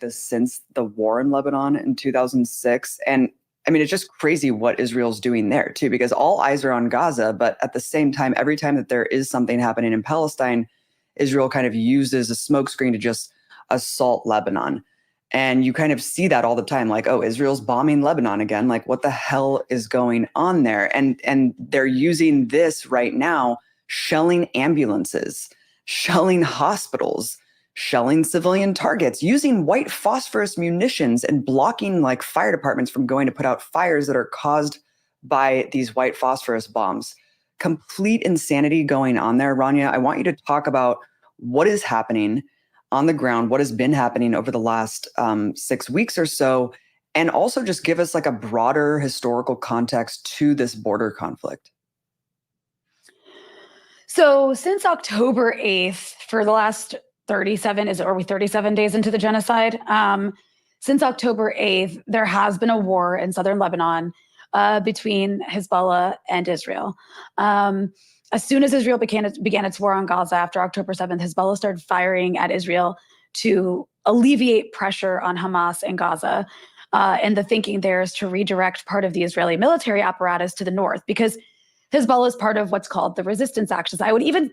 this since the war in Lebanon in 2006. And I mean, it's just crazy what Israel's doing there too, because all eyes are on Gaza, but at the same time, every time that there is something happening in Palestine, Israel kind of uses a smokescreen to just assault Lebanon. And you kind of see that all the time, like, oh, Israel's bombing Lebanon again. Like, what the hell is going on there? And they're using this right now, shelling ambulances, shelling hospitals, shelling civilian targets, using white phosphorus munitions and blocking like fire departments from going to put out fires that are caused by these white phosphorus bombs. Complete insanity going on there. Rania, I want you to talk about what is happening on the ground, what has been happening over the last 6 weeks or so, and also just give us like a broader historical context to this border conflict. So since October 8th, for the last 37, are we 37 days into the genocide? Since October 8th, there has been a war in southern Lebanon between Hezbollah and Israel. As soon as Israel began its war on Gaza after October 7th, Hezbollah started firing at Israel to alleviate pressure on Hamas in Gaza. And the thinking there is to redirect part of the Israeli military apparatus to the north, because Hezbollah is part of what's called the resistance axis. I would even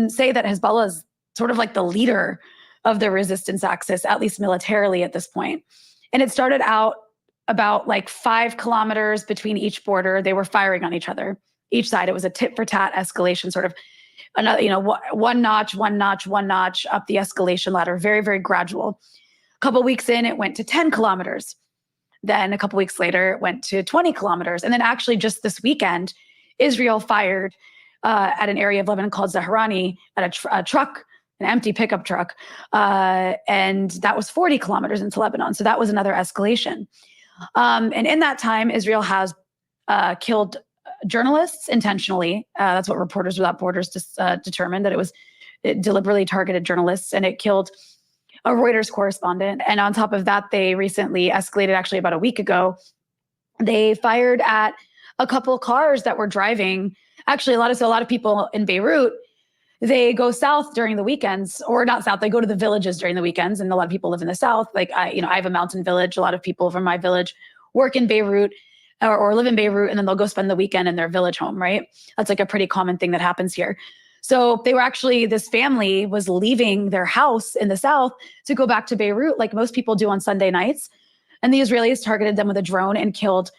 say that Hezbollah is sort of like the leader of the resistance axis, at least militarily at this point. And it started out about like 5 kilometers between each border. They were firing on each other, each side. It was a tit for tat escalation, sort of another, one notch up the escalation ladder, very, very gradual. A couple weeks in, it went to 10 kilometers. Then a couple weeks later, it went to 20 kilometers. And then actually just this weekend, Israel fired at an area of Lebanon called Zahrani at a truck, an empty pickup truck. And that was 40 kilometers into Lebanon. So that was another escalation. And in that time, Israel has killed journalists intentionally. That's what Reporters Without Borders determined, that it deliberately targeted journalists, and it killed a Reuters correspondent. And on top of that, they recently escalated, actually about a week ago, they fired at a couple of cars that were driving. Actually, a lot of people in Beirut, they go south during the weekends, or not south, they go to the villages during the weekends. And a lot of people live in the south. Like I have a mountain village. A lot of people from my village work in Beirut or live in Beirut, and then they'll go spend the weekend in their village home, right? That's like a pretty common thing that happens here. So this family was leaving their house in the south to go back to Beirut, like most people do on Sunday nights. And the Israelis targeted them with a drone and killed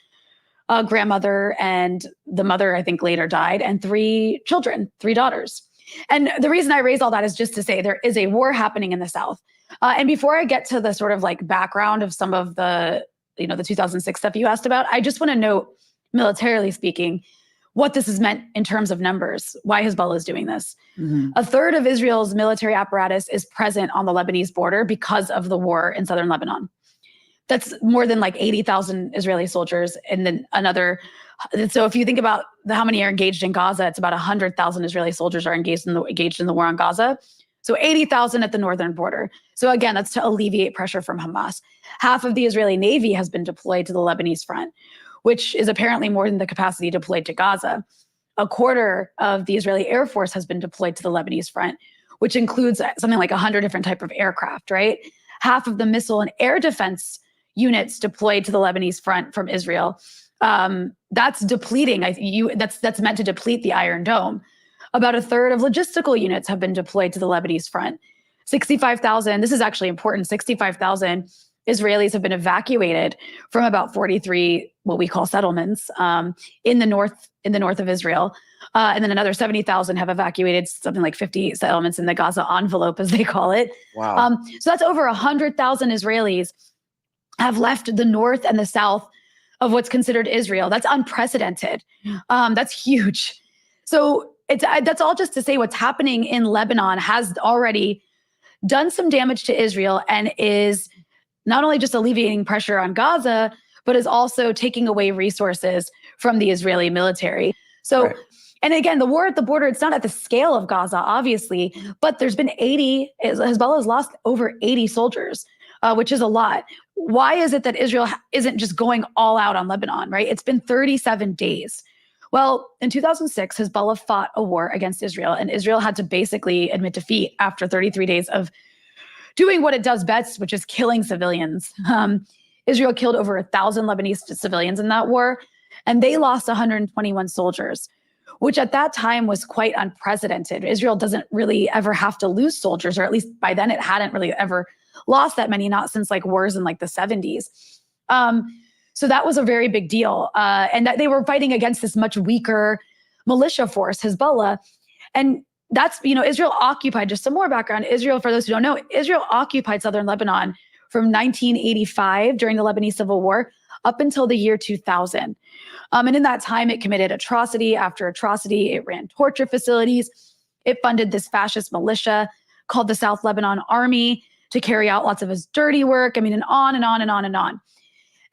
a grandmother, and the mother, I think, later died, and 3 children, 3 daughters. And the reason I raise all that is just to say there is a war happening in the south. And before I get to the sort of like background of some of the 2006 stuff you asked about, I just want to note, militarily speaking, what this has meant in terms of numbers, why Hezbollah is doing this. Mm-hmm. A third of Israel's military apparatus is present on the Lebanese border because of the war in southern Lebanon. That's more than like 80,000 Israeli soldiers. And then so if you think about how many are engaged in Gaza, it's about 100,000 Israeli soldiers are engaged in the war on Gaza. So 80,000 at the northern border. So again, that's to alleviate pressure from Hamas. Half of the Israeli Navy has been deployed to the Lebanese front, which is apparently more than the capacity deployed to Gaza. A quarter of the Israeli Air Force has been deployed to the Lebanese front, which includes something like 100 different types of aircraft, right? Half of the missile and air defense units deployed to the Lebanese front from Israel. That's depleting. That's meant to deplete the Iron Dome. About a third of logistical units have been deployed to the Lebanese front. 65,000, this is actually important, 65,000 Israelis have been evacuated from about 43, what we call settlements, in the north of Israel. And then another 70,000 have evacuated something like 50 settlements in the Gaza envelope, as they call it. Wow. So that's over 100,000 Israelis have left the north and the south of what's considered Israel. That's unprecedented. That's huge. So that's all just to say what's happening in Lebanon has already done some damage to Israel and is not only just alleviating pressure on Gaza, but is also taking away resources from the Israeli military. So, right. And again, the war at the border, it's not at the scale of Gaza, obviously, but there's been Hezbollah has lost over 80 soldiers, which is a lot. Why is it that Israel isn't just going all out on Lebanon, right? It's been 37 days. Well, in 2006, Hezbollah fought a war against Israel, and Israel had to basically admit defeat after 33 days of doing what it does best, which is killing civilians. Israel killed over 1,000 Lebanese civilians in that war, and they lost 121 soldiers, which at that time was quite unprecedented. Israel doesn't really ever have to lose soldiers, or at least by then it hadn't really ever lost that many, not since like wars in like the 70s. So that was a very big deal. And that they were fighting against this much weaker militia force, Hezbollah. And that's, Israel occupied, just some more background. Israel, for those who don't know, Israel occupied southern Lebanon from 1985 during the Lebanese Civil War up until the year 2000. And in that time, it committed atrocity after atrocity. It ran torture facilities. It funded this fascist militia called the South Lebanon Army to carry out lots of his dirty work. And on and on and on and on.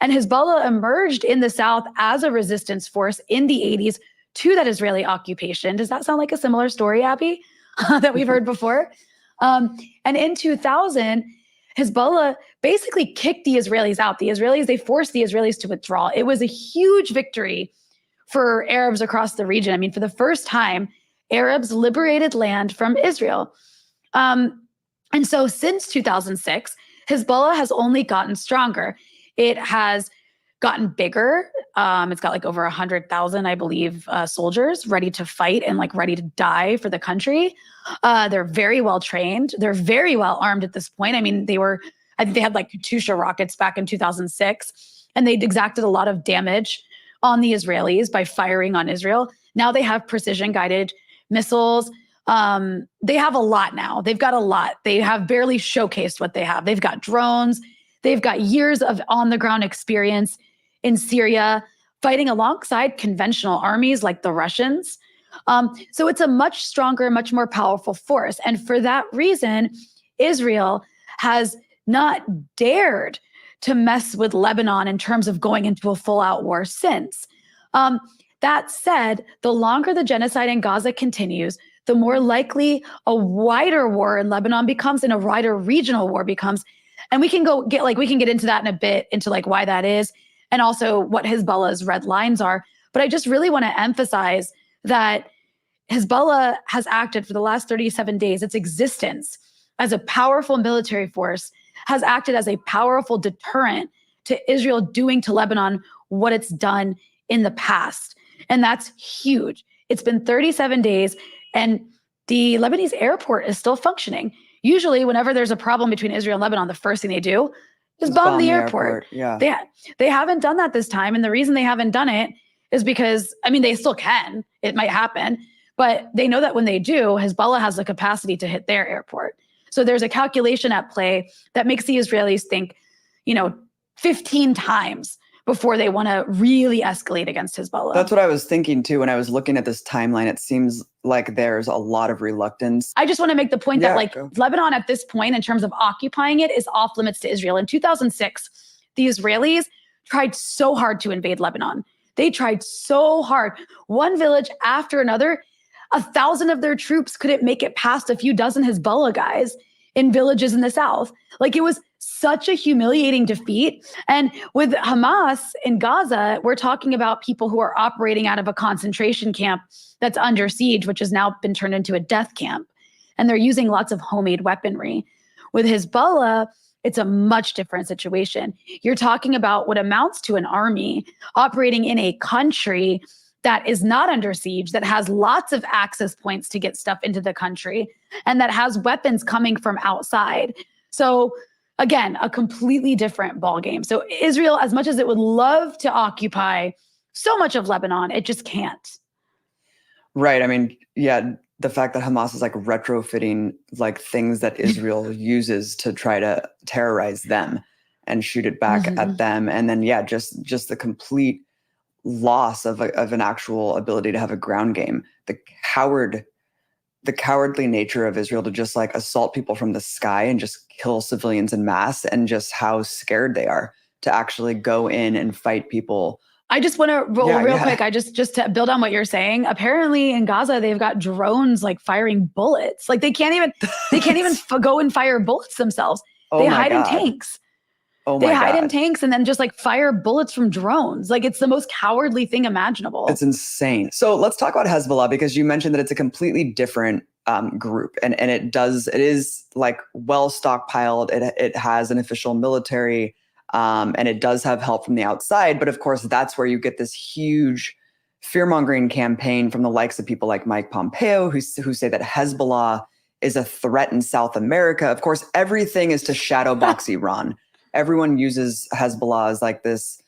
And Hezbollah emerged in the South as a resistance force in the 80s to that Israeli occupation. Does that sound like a similar story, Abby, that we've heard before? And in 2000, Hezbollah basically kicked the Israelis out. They forced the Israelis to withdraw. It was a huge victory for Arabs across the region. For the first time, Arabs liberated land from Israel. And so since 2006, Hezbollah has only gotten stronger. It has gotten bigger. It's got like over 100,000, I believe, soldiers ready to fight and like ready to die for the country. They're very well trained. They're very well armed at this point. I think they had like Katyusha rockets back in 2006, and they exacted a lot of damage on the Israelis by firing on Israel. Now they have precision guided missiles. They have a lot now. They've got a lot. They have barely showcased what they have. They've got drones. They've got years of on-the-ground experience in Syria, fighting alongside conventional armies like the Russians. So it's a much stronger, much more powerful force. And for that reason, Israel has not dared to mess with Lebanon in terms of going into a full-out war since. That said, the longer the genocide in Gaza continues, the more likely a wider war in Lebanon becomes and a wider regional war becomes. And we can get into that in a bit, into like why that is, and also what Hezbollah's red lines are. But I just really want to emphasize that Hezbollah has acted for the last 37 days. Its existence as a powerful military force has acted as a powerful deterrent to Israel doing to Lebanon what it's done in the past. And that's huge. It's been 37 days and the Lebanese airport is still functioning. Usually, whenever there's a problem between Israel and Lebanon, the first thing they do is bomb the airport. Yeah. They haven't done that this time. And the reason they haven't done it is because, they still can. It might happen. But they know that when they do, Hezbollah has the capacity to hit their airport. So there's a calculation at play that makes the Israelis think, 15 times before they want to really escalate against Hezbollah. That's what I was thinking too. When I was looking at this timeline, it seems like there's a lot of reluctance. I just want to make the point that Lebanon at this point, in terms of occupying it, is off limits to Israel. In 2006, the Israelis tried so hard to invade Lebanon. They tried so hard. One village after another, 1,000 of their troops couldn't make it past a few dozen Hezbollah guys in villages in the south. Like, it was such a humiliating defeat. And with Hamas in Gaza, we're talking about people who are operating out of a concentration camp that's under siege, which has now been turned into a death camp. And they're using lots of homemade weaponry. With Hezbollah, it's a much different situation. You're talking about what amounts to an army operating in a country that is not under siege, that has lots of access points to get stuff into the country, and that has weapons coming from outside. So again, a completely different ballgame. So Israel, as much as it would love to occupy so much of Lebanon, it just can't. Right. The fact that Hamas is like retrofitting like things that Israel uses to try to terrorize them and shoot it back at them. And then, just the complete loss of an actual ability to have a ground game. The cowardly nature of Israel to just like assault people from the sky and just kill civilians en masse, and just how scared they are to actually go in and fight people. I just want to roll real quick. Just to build on what you're saying. Apparently in Gaza, they've got drones like firing bullets. Like they can't even go and fire bullets themselves. They hide in tanks. They hide in tanks and then just like fire bullets from drones. Like, it's the most cowardly thing imaginable. It's insane. So let's talk about Hezbollah, because you mentioned that it's a completely different group, and it is like well stockpiled. It has an official military, and it does have help from the outside. But of course, that's where you get this huge fear-mongering campaign from the likes of people like Mike Pompeo, who say that Hezbollah is a threat in South America. Of course, everything is to shadow box Iran. Everyone uses Hezbollah as like this,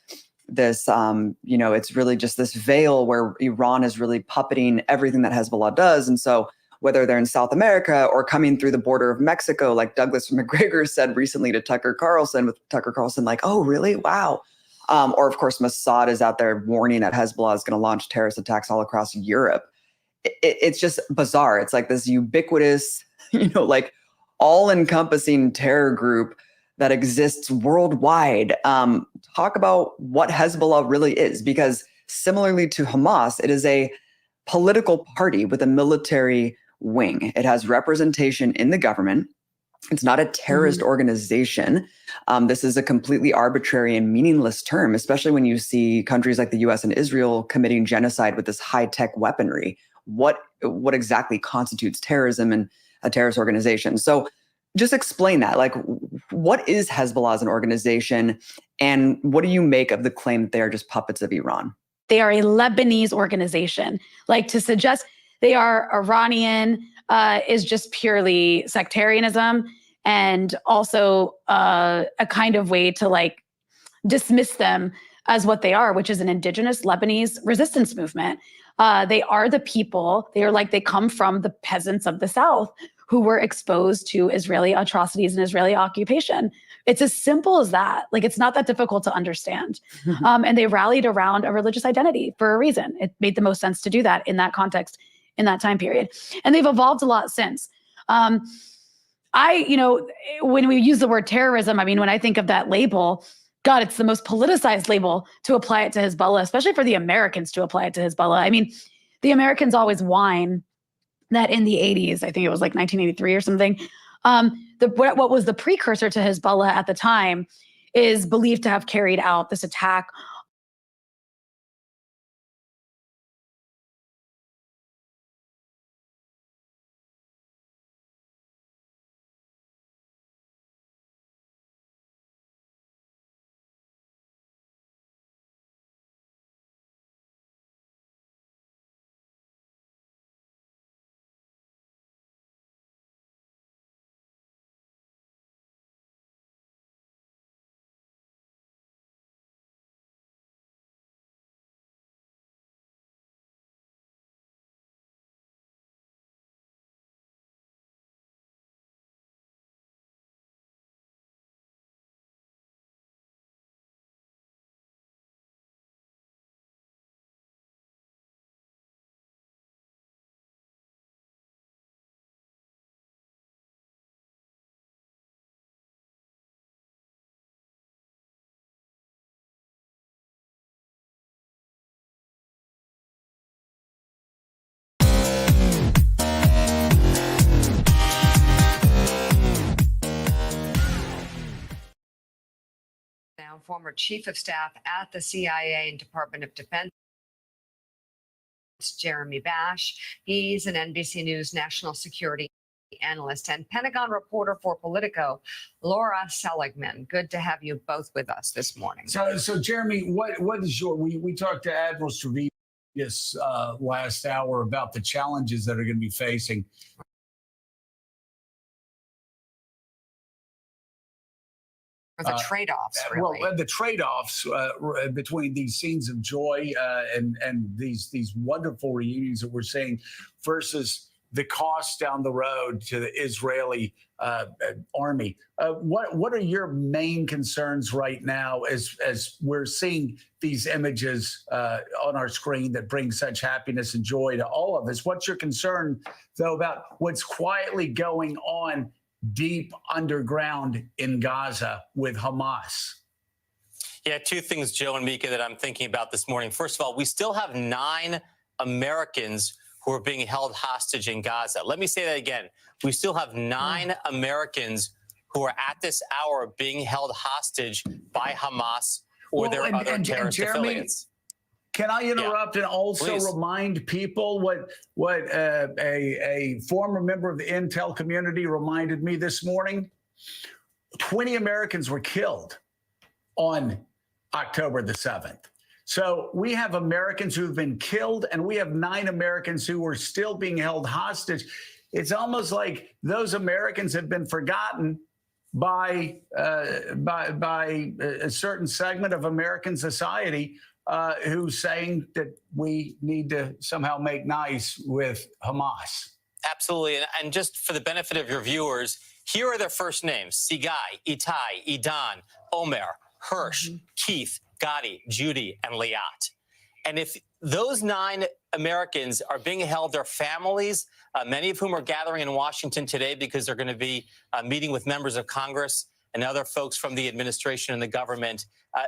it's really just this veil where Iran is really puppeting everything that Hezbollah does. And so whether they're in South America or coming through the border of Mexico, like Douglas McGregor said recently to Tucker Carlson, like, oh, really? Wow. Or of course, Mossad is out there warning that Hezbollah is going to launch terrorist attacks all across Europe. It's just bizarre. It's like this ubiquitous, like all-encompassing terror group that exists worldwide. Talk about what Hezbollah really is, because similarly to Hamas, it is a political party with a military wing. It has representation in the government. It's not a terrorist organization. This is a completely arbitrary and meaningless term, especially when you see countries like the US and Israel committing genocide with this high-tech weaponry. What exactly constitutes terrorism and a terrorist organization? So just explain that. Like, what is Hezbollah as an organization, and what do you make of the claim that they are just puppets of Iran? They are a Lebanese organization. Like, to suggest they are Iranian is just purely sectarianism, and also a kind of way to like dismiss them as what they are, which is an indigenous Lebanese resistance movement. They are the people. They come from the peasants of the South who were exposed to Israeli atrocities and Israeli occupation. It's as simple as that. Like, it's not that difficult to understand. And they rallied around a religious identity for a reason. It made the most sense to do that in that context, in that time period. And they've evolved a lot since. When we use the word terrorism, I mean, when I think of that label, God, it's the most politicized label to apply it to Hezbollah, especially for the Americans to apply it to Hezbollah. I mean, the Americans always whine that in the 80s, I think it was like 1983 or something, what was the precursor to Hezbollah at the time is believed to have carried out this attack now former chief of staff at the CIA and Department of Defense, Jeremy Bash. He's an NBC News national security analyst and Pentagon reporter for Politico, Laura Seligman. Good to have you both with us this morning. So Jeremy, what is we talked to Admiral Stavridis last hour about the challenges that are going to be facing. Or the trade-offs, really. Well, the trade-offs between these scenes of joy and these wonderful reunions that we're seeing versus the cost down the road to the Israeli army. What are your main concerns right now as we're seeing these images on our screen that bring such happiness and joy to all of us? What's your concern, though, about what's quietly going on deep underground in Gaza with Hamas? Yeah, two things, Joe and Mika, that I'm thinking about this morning. First of all, we still have 9 Americans who are being held hostage in Gaza. Let me say that again. We still have 9 Americans who are at this hour being held hostage by Hamas or their other terrorist affiliates. Can I interrupt and also Please. remind people what a former member of the intel community reminded me this morning? 20 Americans were killed on October the 7th. So we have Americans who've been killed, and we have 9 Americans who are still being held hostage. It's almost like those Americans have been forgotten by a certain segment of American society who's saying that we need to somehow make nice with Hamas. Absolutely. And just for the benefit of your viewers, here are their first names: Sigai, Itai, Idan, Omer, Hirsch, Keith, Gotti, Judy, and Liat. And if those 9 Americans are being held, their families, many of whom are gathering in Washington today because they're going to be meeting with members of Congress and other folks from the administration and the government,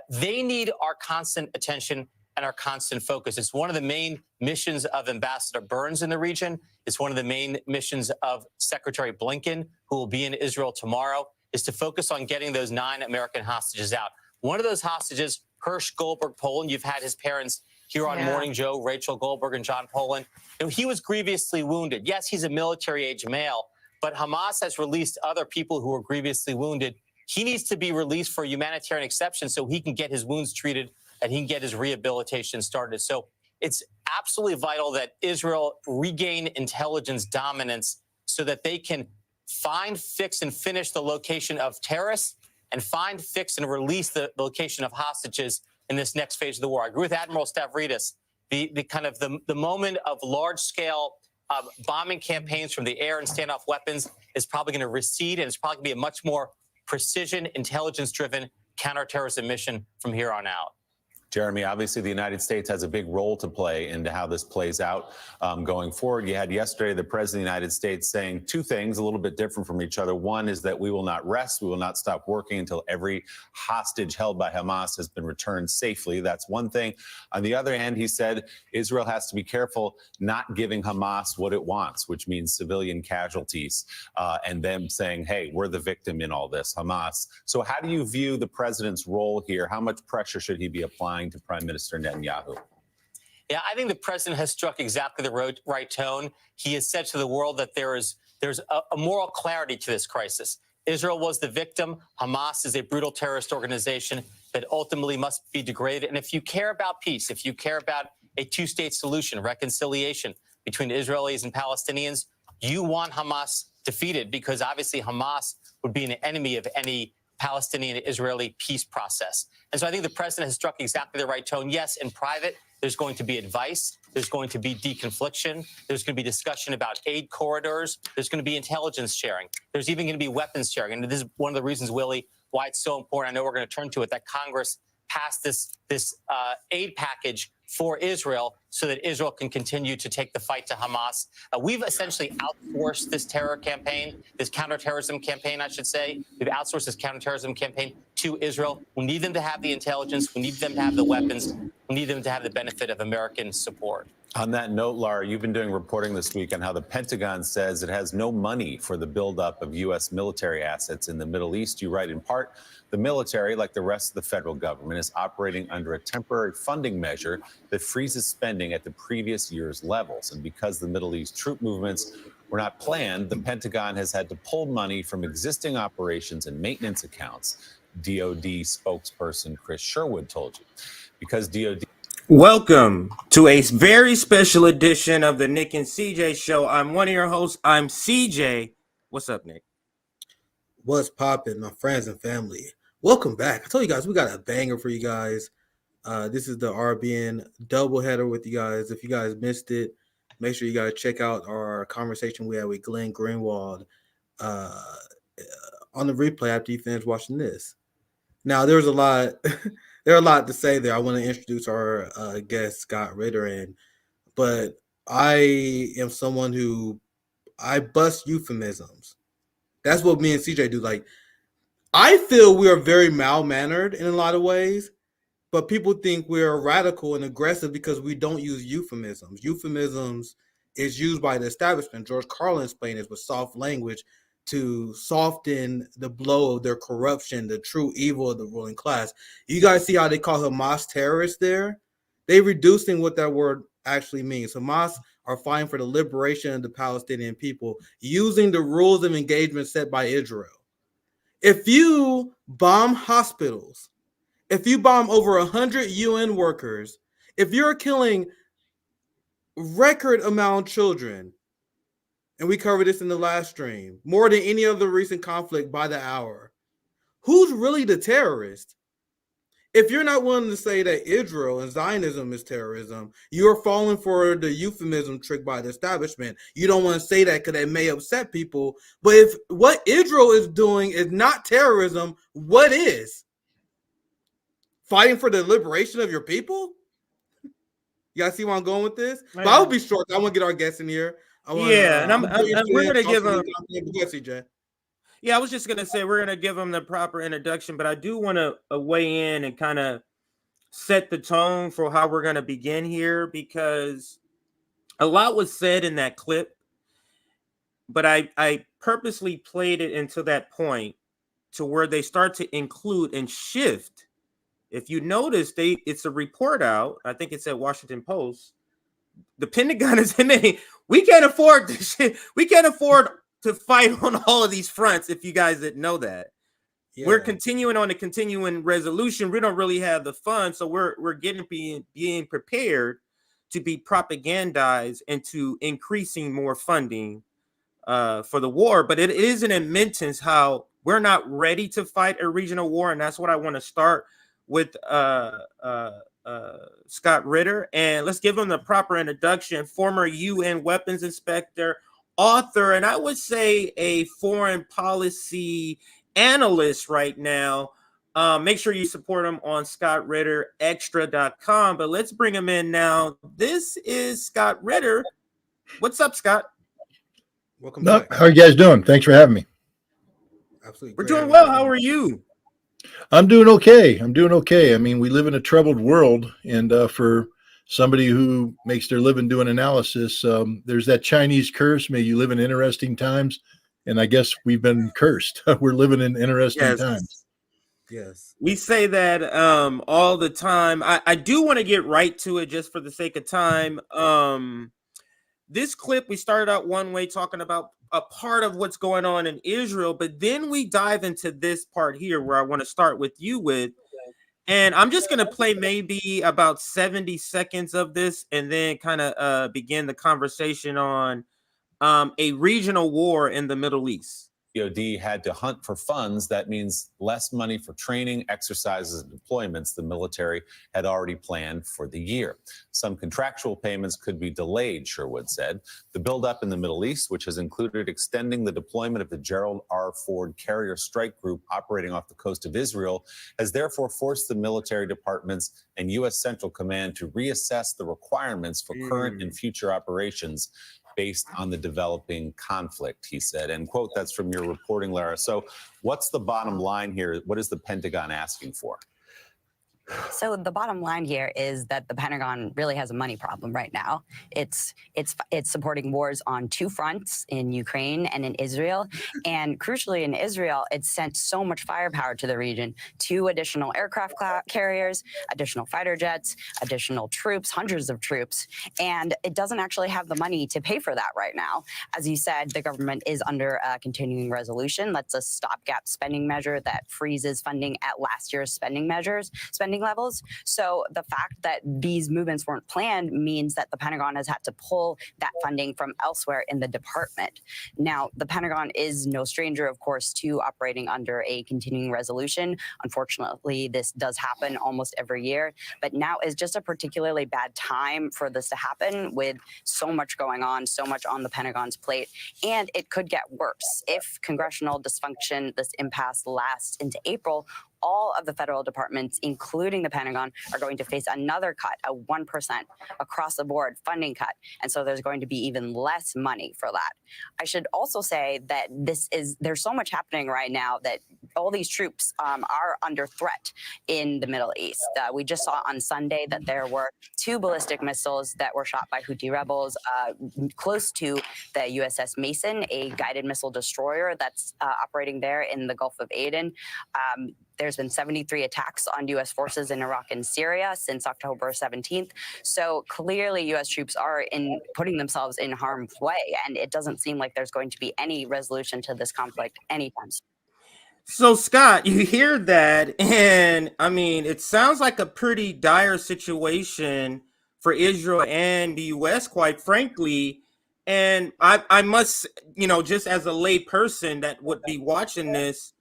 they need our constant attention and our constant focus. It's one of the main missions of Ambassador Burns in the region. It's one of the main missions of Secretary Blinken, who will be in Israel tomorrow, is to focus on getting those 9 American hostages out. One of those hostages, Hirsch Goldberg Poland, you've had his parents here on Morning Joe, Rachel Goldberg and John Poland. He was grievously wounded. Yes, he's a military-age male, but Hamas has released other people who were grievously wounded. He needs to be released for humanitarian exception so he can get his wounds treated and he can get his rehabilitation started. So it's absolutely vital that Israel regain intelligence dominance so that they can find, fix, and finish the location of terrorists and find, fix, and release the location of hostages in this next phase of the war. I agree with Admiral Stavridis. The moment of large-scale bombing campaigns from the air and standoff weapons is probably going to recede, and it's probably going to be a much more precision, intelligence-driven counterterrorism mission from here on out. Jeremy, obviously the United States has a big role to play into how this plays out going forward. You had yesterday the President of the United States saying 2 things a little bit different from each other. One is that we will not rest. We will not stop working until every hostage held by Hamas has been returned safely. That's one thing. On the other hand, he said Israel has to be careful not giving Hamas what it wants, which means civilian casualties, and them saying, hey, we're the victim in all this, Hamas. So how do you view the president's role here? How much pressure should he be applying to Prime Minister Netanyahu? Yeah, I think the president has struck exactly the right tone. He has said to the world that there's a moral clarity to this crisis. Israel was the victim. Hamas is a brutal terrorist organization that ultimately must be degraded. And if you care about peace, if you care about a 2-state solution, reconciliation between Israelis and Palestinians, you want Hamas defeated, because obviously Hamas would be an enemy of any Palestinian-Israeli peace process. And so I think the president has struck exactly the right tone. Yes, in private, there's going to be advice. There's going to be deconfliction. There's going to be discussion about aid corridors. There's going to be intelligence sharing. There's even going to be weapons sharing. And this is one of the reasons, Willie, why it's so important. I know we're going to turn to it, that Congress passed this aid package for Israel so that Israel can continue to take the fight to Hamas. We've essentially outsourced this terror campaign, this counterterrorism campaign, I should say. We've outsourced this counterterrorism campaign to Israel. We need them to have the intelligence. We need them to have the weapons. We need them to have the benefit of American support. On that note, Laura, you've been doing reporting this week on how the Pentagon says it has no money for the buildup of U.S. military assets in the Middle East. You write, in part, the military, like the rest of the federal government, is operating under a temporary funding measure that freezes spending at the previous year's levels. And because the Middle East troop movements were not planned, the Pentagon has had to pull money from existing operations and maintenance accounts, DoD spokesperson Chris Sherwood told you. Because DoD... Welcome to a very special edition of the Nick and CJ Show. I'm one of your hosts. I'm CJ. What's up, Nick? What's poppin', my friends and family? Welcome back. I told you guys we got a banger for you guys. This is the RBN doubleheader with you guys. If you guys missed it, make sure you guys check out our conversation we had with Glenn Greenwald on the replay after you finish watching this. Now, there's a lot. There's a lot to say there. I want to introduce our guest, Scott Ritter, but I am someone who I bust euphemisms. That's what me and CJ do. Like, I feel we are very mal-mannered in a lot of ways, but people think we're radical and aggressive because we don't use euphemisms. Euphemisms is used by the establishment. George Carlin explained this with soft language to soften the blow of their corruption, the true evil of the ruling class. You guys see how they call Hamas terrorists there? They reducing what that word actually means. Hamas are fighting for the liberation of the Palestinian people using the rules of engagement set by Israel. If you bomb hospitals, if you bomb over 100 UN workers, if you're killing record amount of children, and we covered this in the last stream, more than any other recent conflict by the hour, who's really the terrorist? If you're not willing to say that Israel and Zionism is terrorism, you're falling for the euphemism trick by the establishment. You don't want to say that because it may upset people. But if what Israel is doing is not terrorism, what is? Fighting for the liberation of your people? You guys see where I'm going with this? But I'll be short. I want to get our guests in here. And we're going to give them. CJ. Yeah, I was just going to say we're going to give them the proper introduction, but I do want to weigh in and kind of set the tone for how we're going to begin here, because a lot was said in that clip, but I purposely played it until that point to where they start to include and shift. If you notice, it's a report out. I think it's at Washington Post. The Pentagon is in there. We can't afford this shit. We can't afford to fight on all of these fronts. If you guys didn't know that, we're continuing on the continuing resolution. We don't really have the funds, so we're getting being prepared to be propagandized into increasing more funding for the war. But it is an admittance how we're not ready to fight a regional war, and that's what I want to start with. Scott Ritter, and let's give him the proper introduction. Former UN weapons inspector, author, and I would say a foreign policy analyst right now. Make sure you support him on ScottRitterExtra.com. But let's bring him in now. This is Scott Ritter. What's up, Scott? Welcome back. How are you guys doing? Thanks for having me. Absolutely. We're doing well. How are you? I'm doing okay. I mean, we live in a troubled world, and for somebody who makes their living doing analysis, there's that Chinese curse, may you live in interesting times, and I guess we've been cursed. We're living in interesting times. Yes. We say that all the time. I do want to get right to it just for the sake of time. This clip, we started out one way talking about a part of what's going on in Israel, but then we dive into this part here where I want to start with you with, and I'm just going to play maybe about 70 seconds of this and then kind of begin the conversation on a regional war in the Middle East. DoD had to hunt for funds. That means less money for training, exercises, and deployments the military had already planned for the year. Some contractual payments could be delayed, Sherwood said. The buildup in the Middle East, which has included extending the deployment of the Gerald R. Ford Carrier Strike Group operating off the coast of Israel, has therefore forced the military departments and U.S. Central Command to reassess the requirements for current and future operations based on the developing conflict, he said. And quote, that's from your reporting, Lara. So what's the bottom line here? What is the Pentagon asking for? So the bottom line here is that the Pentagon really has a money problem right now. It's supporting wars on two fronts, in Ukraine and in Israel. And crucially, in Israel, it's sent so much firepower to the region, 2 additional aircraft carriers, additional fighter jets, additional troops, hundreds of troops. And it doesn't actually have the money to pay for that right now. As you said, the government is under a continuing resolution. That's a stopgap spending measure that freezes funding at last year's spending levels. So the fact that these movements weren't planned means that the Pentagon has had to pull that funding from elsewhere in the department. Now, the Pentagon is no stranger, of course, to operating under a continuing resolution. Unfortunately, this does happen almost every year, but now is just a particularly bad time for this to happen, with so much going on, so much on the Pentagon's plate, and it could get worse. If congressional dysfunction, this impasse lasts into April, all of the federal departments, including the Pentagon, are going to face another cut, a 1% across the board funding cut. And so there's going to be even less money for that. I should also say that there's so much happening right now that all these troops are under threat in the Middle East. We just saw on Sunday that there were 2 ballistic missiles that were shot by Houthi rebels close to the USS Mason, a guided missile destroyer that's operating there in the Gulf of Aden. There's been 73 attacks on U.S. forces in Iraq and Syria since October 17th. So clearly U.S. troops are putting themselves in harm's way, and it doesn't seem like there's going to be any resolution to this conflict anytime soon. So, Scott, you hear that, and I mean, it sounds like a pretty dire situation for Israel and the U.S., quite frankly. And I must, just as a lay person that would be watching this,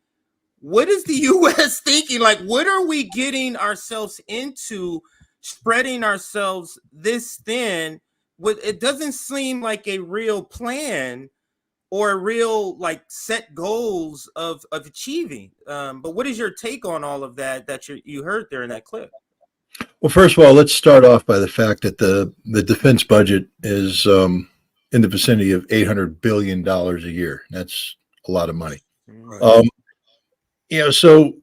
what is the U.S. thinking? Like, what are we getting ourselves into, spreading ourselves this thin? It doesn't seem like a real plan or a real set goals of achieving. But what is your take on all of that you heard there in that clip? Well, first of all, let's start off by the fact that the defense budget is in the vicinity of $800 billion a year. That's a lot of money. Right. So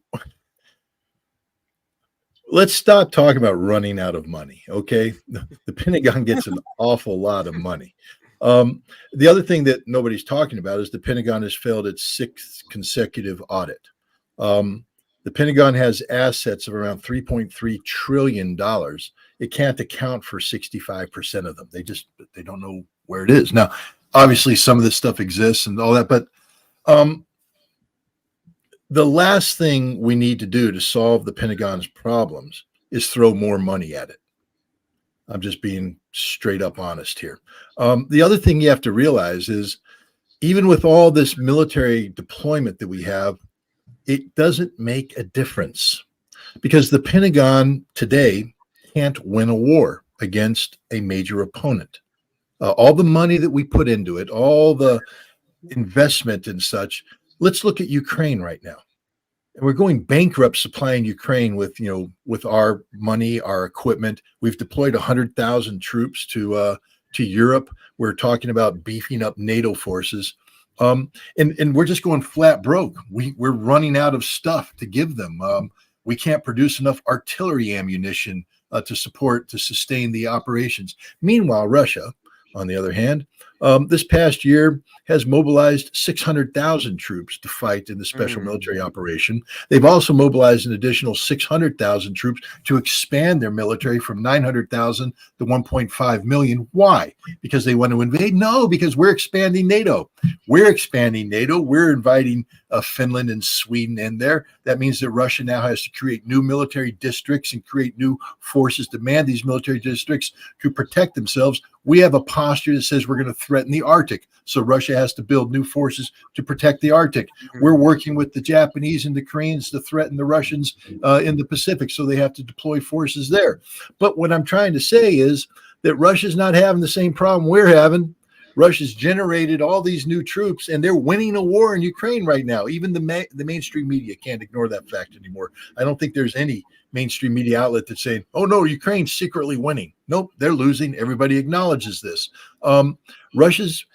let's stop talking about running out of money, okay? The Pentagon gets an awful lot of money. The other thing that nobody's talking about is the Pentagon has failed its 6th consecutive audit. The Pentagon has assets of around $3.3 trillion. It can't account for 65% of them. They don't know where it is. Now, obviously, some of this stuff exists and all that, but the last thing we need to do to solve the Pentagon's problems is throw more money at it. I'm just being straight up honest here. The other thing you have to realize is even with all this military deployment that we have, it doesn't make a difference because the Pentagon today can't win a war against a major opponent. All the money that we put into it, all the investment and such. Let's look at Ukraine right now. And we're going bankrupt supplying Ukraine with our money, our equipment. We've deployed 100,000 troops to Europe. We're talking about beefing up NATO forces. And we're just going flat broke. We're running out of stuff to give them. We can't produce enough artillery ammunition to sustain the operations. Meanwhile, Russia, on the other hand, this past year has mobilized 600,000 troops to fight in the special military operation. They've also mobilized an additional 600,000 troops to expand their military from 900,000 to 1.5 million. Why? Because they want to invade? No, because we're expanding NATO. We're expanding NATO. We're inviting Finland and Sweden in there. That means that Russia now has to create new military districts and create new forces to man these military districts to protect themselves. We have a posture that says we're going to threaten the Arctic. So Russia has to build new forces to protect the Arctic. We're working with the Japanese and the Koreans to threaten the Russians in the Pacific. So they have to deploy forces there. But what I'm trying to say is that Russia's not having the same problem we're having. Russia's generated all these new troops and they're winning a war in Ukraine right now. Even the mainstream media can't ignore that fact anymore. I don't think there's any mainstream media outlet that's saying, oh no, Ukraine's secretly winning. Nope, they're losing. Everybody acknowledges this. Russia's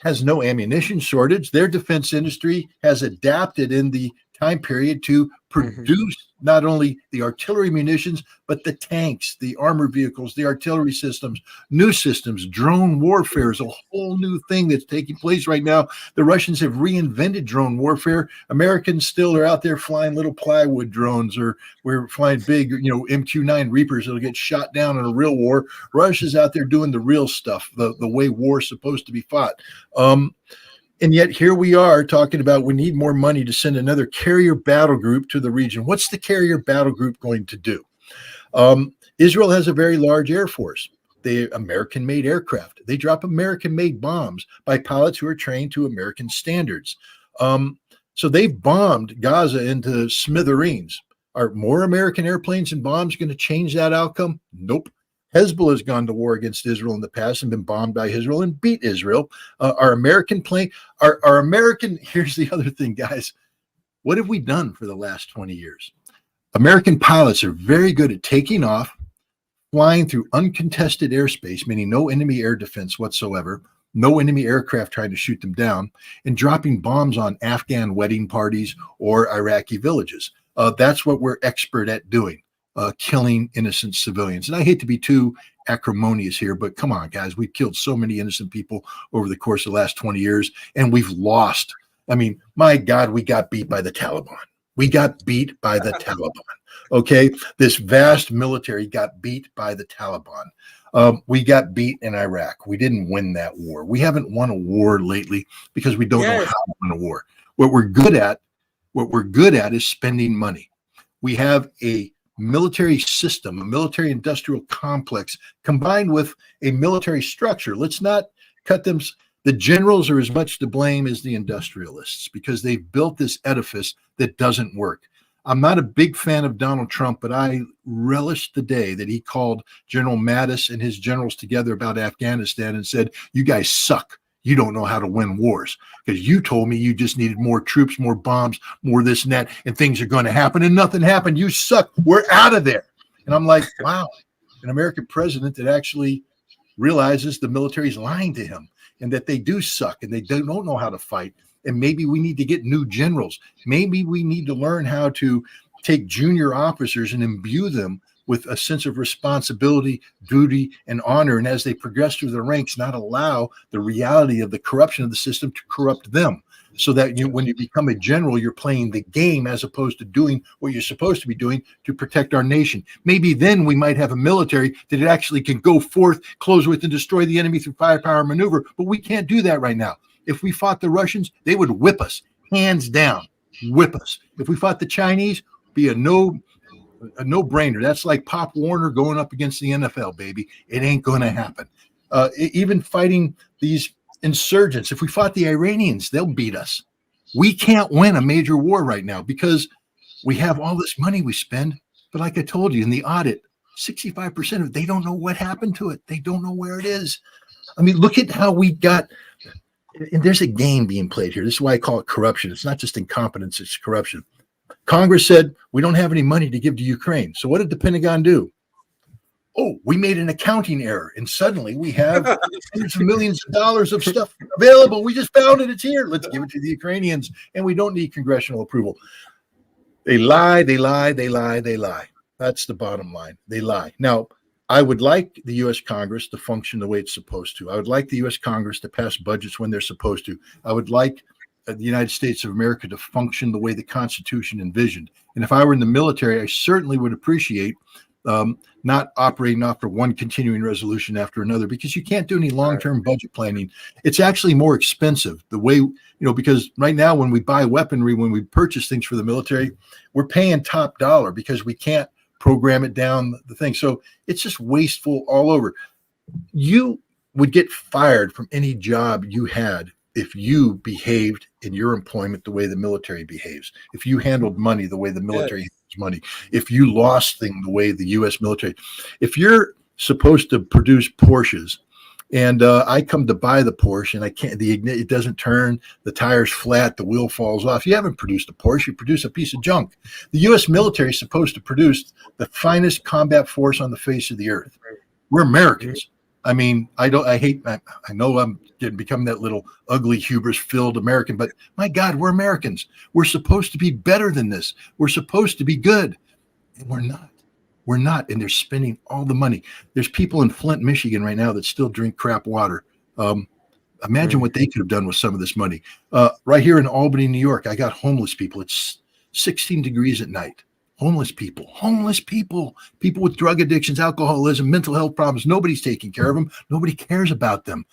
has no ammunition shortage. Their defense industry has adapted in the time period to produce not only the artillery munitions, but the tanks, the armor vehicles, the artillery systems, new systems. Drone warfare is a whole new thing that's taking place right now. The Russians have reinvented drone warfare. Americans still are out there flying little plywood drones, or we're flying big, MQ-9 Reapers that'll get shot down in a real war. Russia's out there doing the real stuff, the way war's supposed to be fought. And yet here we are talking about we need more money to send another carrier battle group to the region. What's the carrier battle group going to do? Israel has a very large air force. They American-made aircraft. They drop American-made bombs by pilots who are trained to American standards. So they've bombed Gaza into smithereens. Are more American airplanes and bombs going to change that outcome? Nope. Hezbollah has gone to war against Israel in the past and been bombed by Israel and beat Israel. Our American plane, our American, here's the other thing, guys. What have we done for the last 20 years? American pilots are very good at taking off, flying through uncontested airspace, meaning no enemy air defense whatsoever, no enemy aircraft trying to shoot them down, and dropping bombs on Afghan wedding parties or Iraqi villages. That's what we're expert at doing, killing innocent civilians. And I hate to be too acrimonious here, but come on, guys, we've killed so many innocent people over the course of the last 20 years, and we've lost. I mean, my God, we got beat by the Taliban. We got beat by the Taliban. Okay, this vast military got beat by the Taliban. We got beat in Iraq. We didn't win that war. We haven't won a war lately because we don't know how to win a war. What we're good at is spending money. We have a military system, a military industrial complex combined with a military structure. Let's not cut them. The generals are as much to blame as the industrialists because they've built this edifice that doesn't work. I'm not a big fan of Donald Trump, but I relish the day that he called General Mattis and his generals together about Afghanistan and said, you guys suck. You don't know how to win wars because you told me you just needed more troops, more bombs, more this and that, and things are going to happen and nothing happened. You suck. We're out of there. And I'm like, wow, an American president that actually realizes the military is lying to him and that they do suck and they don't know how to fight. And maybe we need to get new generals. Maybe we need to learn how to take junior officers and imbue them with a sense of responsibility, duty, and honor. And as they progress through the ranks, not allow the reality of the corruption of the system to corrupt them. So that when you become a general, you're playing the game as opposed to doing what you're supposed to be doing to protect our nation. Maybe then we might have a military that it actually can go forth, close with, and destroy the enemy through firepower maneuver. But we can't do that right now. If we fought the Russians, they would whip us, hands down, whip us. If we fought the Chinese, be a no-brainer. That's like Pop Warner going up against the NFL, baby. It ain't going to happen. Even fighting these insurgents, if we fought the Iranians, they'll beat us. We can't win a major war right now because we have all this money we spend. But like I told you in the audit, 65% of it, they don't know what happened to it. They don't know where it is. I mean, look at how we got. And there's a game being played here. This is why I call it corruption. It's not just incompetence, it's corruption. Congress said, we don't have any money to give to Ukraine. So what did the Pentagon do? Oh, we made an accounting error. And suddenly we have hundreds of millions of dollars of stuff available. We just found it. It's here. Let's give it to the Ukrainians. And we don't need congressional approval. They lie, they lie, they lie, they lie. That's the bottom line. They lie. Now, I would like the U.S. Congress to function the way it's supposed to. I would like the U.S. Congress to pass budgets when they're supposed to. I would like the United States of America to function the way the Constitution envisioned. And if I were in the military, I certainly would appreciate not operating off for one continuing resolution after another, because you can't do any long-term budget planning. It's actually more expensive the way, because right now when we buy weaponry, when we purchase things for the military, we're paying top dollar because we can't program it down the thing. So it's just wasteful all over. You would get fired from any job you had if you behaved in your employment the way the military behaves, if you handled money the way the military handles money, if you lost things the way the U.S. military. If you're supposed to produce Porsches and I come to buy the Porsche and I can't, it doesn't turn, the tire's flat, the wheel falls off. You haven't produced a Porsche, you produce a piece of junk. The U.S. military is supposed to produce the finest combat force on the face of the earth. We're Americans. I mean, I know I'm becoming that little ugly hubris-filled American, but my God, we're Americans. We're supposed to be better than this. We're supposed to be good, and we're not. We're not, and they're spending all the money. There's people in Flint, Michigan right now that still drink crap water. Imagine what they could have done with some of this money. Right here in Albany, New York, I got homeless people. It's 16 degrees at night. Homeless people, people with drug addictions, alcoholism, mental health problems. Nobody's taking care of them. Nobody cares about them.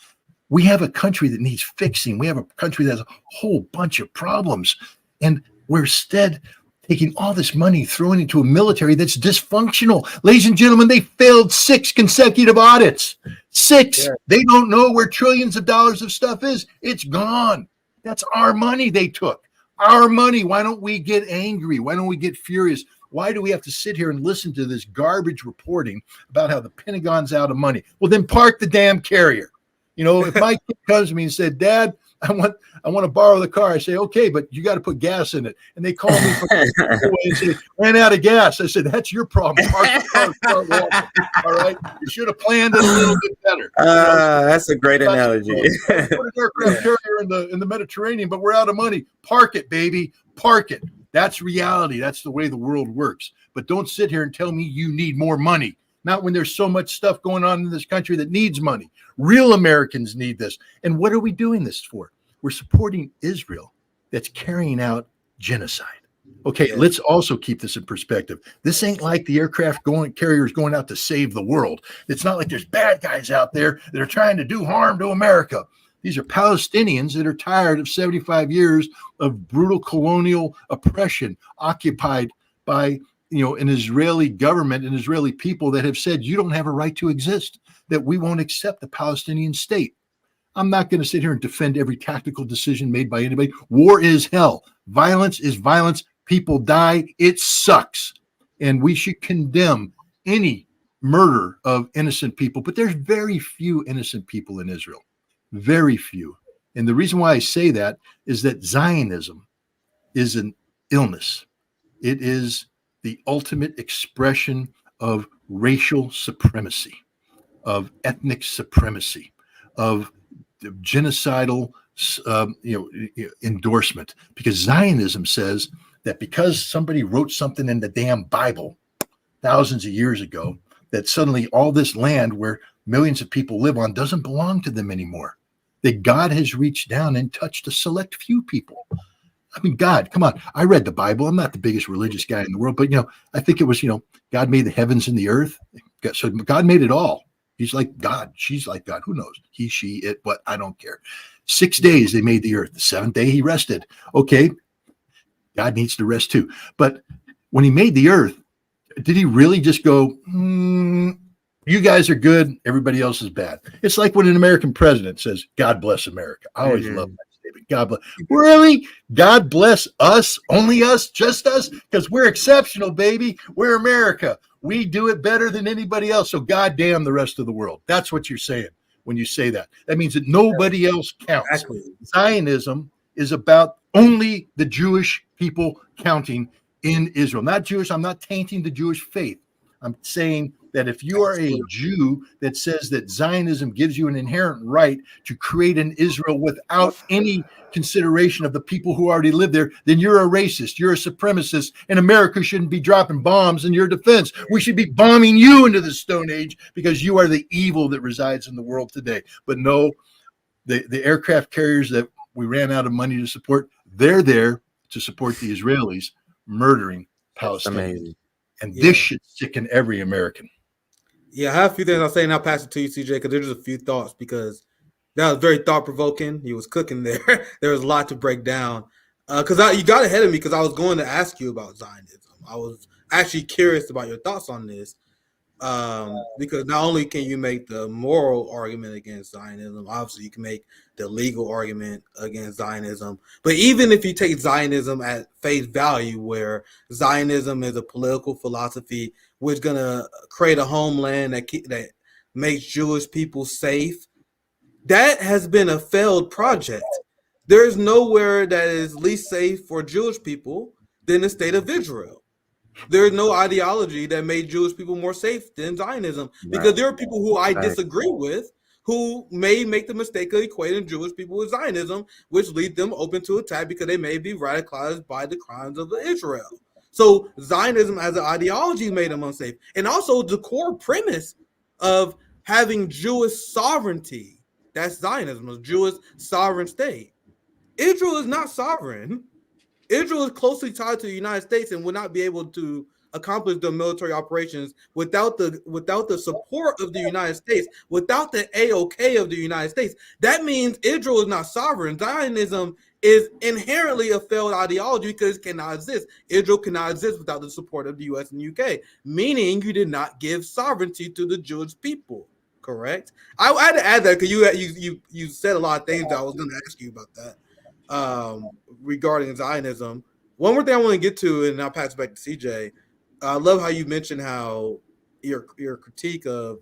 We have a country that needs fixing. We have a country that has a whole bunch of problems. And we're instead taking all this money, throwing it into a military that's dysfunctional. Ladies and gentlemen, they failed 6 consecutive audits. 6. Yeah. They don't know where trillions of dollars of stuff is. It's gone. That's our money they took. Our money. Why don't we get angry? Why don't we get furious? Why do we have to sit here and listen to this garbage reporting about how the Pentagon's out of money? Well, then park the damn carrier. If my kid comes to me and said, Dad, I want to borrow the car. I say, okay, but you got to put gas in it. And they call me from and say, ran out of gas. I said, that's your problem. Park the car, start walking. All right. You should have planned it a little bit better. That's a great analogy. Put an aircraft carrier in the Mediterranean, but we're out of money. Park it, baby. Park it. That's reality. That's the way the world works. But don't sit here and tell me you need more money. Not when there's so much stuff going on in this country that needs money. Real Americans need this. And what are we doing this for? We're supporting Israel that's carrying out genocide. Okay, let's also keep this in perspective. This ain't like the aircraft carriers going out to save the world. It's not like there's bad guys out there that are trying to do harm to America. These are Palestinians that are tired of 75 years of brutal colonial oppression occupied by an Israeli government and Israeli people that have said you don't have a right to exist, that we won't accept the Palestinian state. I'm not going to sit here and defend every tactical decision made by anybody. War is hell. Violence is violence. People die. It sucks. And we should condemn any murder of innocent people. But there's very few innocent people in Israel. Very few. And the reason why I say that is that Zionism is an illness. It is the ultimate expression of racial supremacy, of ethnic supremacy, of genocidal endorsement. Because Zionism says that because somebody wrote something in the damn Bible thousands of years ago, that suddenly all this land where millions of people live on doesn't belong to them anymore. That God has reached down and touched a select few people. I mean, God, come on. I read the Bible. I'm not the biggest religious guy in the world, but, I think it was, God made the heavens and the earth. So God made it all. He's like God. She's like God. Who knows? He, she, it, what? I don't care. 6 days they made the earth. The seventh day he rested. Okay. God needs to rest too. But when he made the earth, did he really just go, you guys are good, everybody else is bad? It's like when an American president says, God bless America. I always love that statement. God bless. Really? God bless us? Only us? Just us? Because we're exceptional, baby. We're America. We do it better than anybody else. So goddamn the rest of the world. That's what you're saying when you say that. That means that nobody else counts. Exactly. Zionism is about only the Jewish people counting in Israel. Not Jewish. I'm not tainting the Jewish faith. I'm saying that if you are a Jew that says that Zionism gives you an inherent right to create an Israel without any consideration of the people who already live there, then you're a racist, you're a supremacist, and America shouldn't be dropping bombs in your defense. We should be bombing you into the Stone Age because you are the evil that resides in the world today. But no, the aircraft carriers that we ran out of money to support, they're there to support the Israelis murdering Palestinians. And this should sicken every American. Yeah, I have a few things I'll say, and I'll pass it to you, CJ, because there's just a few thoughts, because that was very thought-provoking. He was cooking there. There was a lot to break down. Because you got ahead of me, because I was going to ask you about Zionism. I was actually curious about your thoughts on this, because not only can you make the moral argument against Zionism, obviously you can make the legal argument against Zionism. But even if you take Zionism at face value, where Zionism is a political philosophy which is going to create a homeland that makes Jewish people safe, that has been a failed project. There's nowhere that is least safe for Jewish people than the state of Israel. There's no ideology that made Jewish people more safe than Zionism, because there are people who I disagree with who may make the mistake of equating Jewish people with Zionism, which leads them open to attack because they may be radicalized by the crimes of Israel. So Zionism as an ideology made them unsafe. And also the core premise of having Jewish sovereignty, that's Zionism, a Jewish sovereign state. Israel is not sovereign. Israel is closely tied to the United States and would not be able to accomplish the military operations without the support of the United States, without the AOK of the United States. That means Israel is not sovereign. Zionism is inherently a failed ideology because it cannot exist. Israel cannot exist without the support of the US and UK, meaning you did not give sovereignty to the Jewish people. Correct? I had to add that because you said a lot of things that I was going to ask you about that regarding Zionism. One more thing I want to get to, and I'll pass it back to CJ. I love how you mentioned how your critique of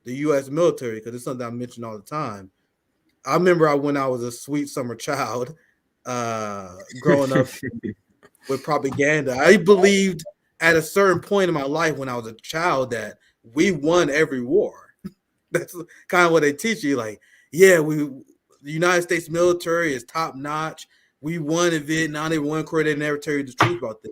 the U.S. military, because it's something I mention all the time. I remember when I was a sweet summer child, growing up with propaganda. I believed at a certain point in my life when I was a child that we won every war. That's kind of what they teach you. Like, yeah, the United States military is top notch. We won in Vietnam. They won Korea. They never tell you the truth about this.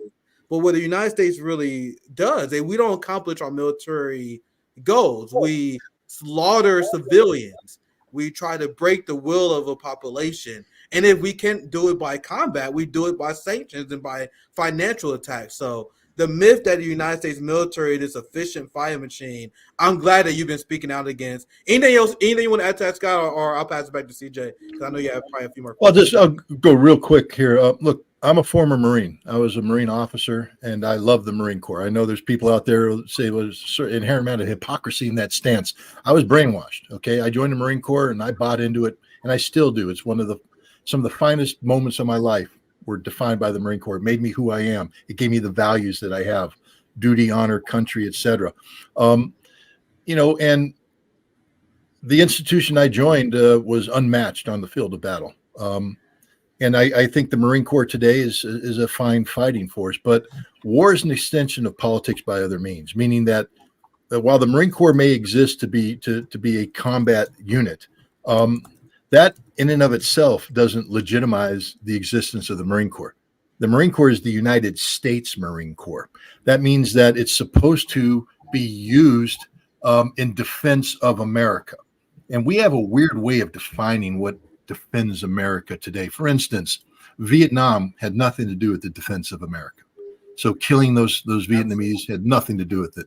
But what the United States really does, we don't accomplish our military goals. We slaughter civilians. We try to break the will of a population. And if we can't do it by combat, we do it by sanctions and by financial attacks. So the myth that the United States military is this efficient fighting machine, I'm glad that you've been speaking out against. Anything else? Anything you want to add to that, Scott, or I'll pass it back to CJ because I know you have probably a few more questions. I'll go real quick here. Look, I'm a former Marine. I was a Marine officer, and I love the Marine Corps. I know there's people out there who say there's an inherent amount of hypocrisy in that stance. I was brainwashed. Okay, I joined the Marine Corps, and I bought into it, and I still do. It's some of the finest moments of my life were defined by the Marine Corps. It made me who I am. It gave me the values that I have: duty, honor, country, etc. And the institution I joined was unmatched on the field of battle. And I think the Marine Corps today is a fine fighting force, but war is an extension of politics by other means, meaning that while the Marine Corps may exist to be a combat unit, that in and of itself doesn't legitimize the existence of the Marine Corps. The Marine Corps is the United States Marine Corps. That means that it's supposed to be used in defense of America. And we have a weird way of defining what defends America today. For instance, Vietnam had nothing to do with the defense of America. So killing those Vietnamese had nothing to do with it.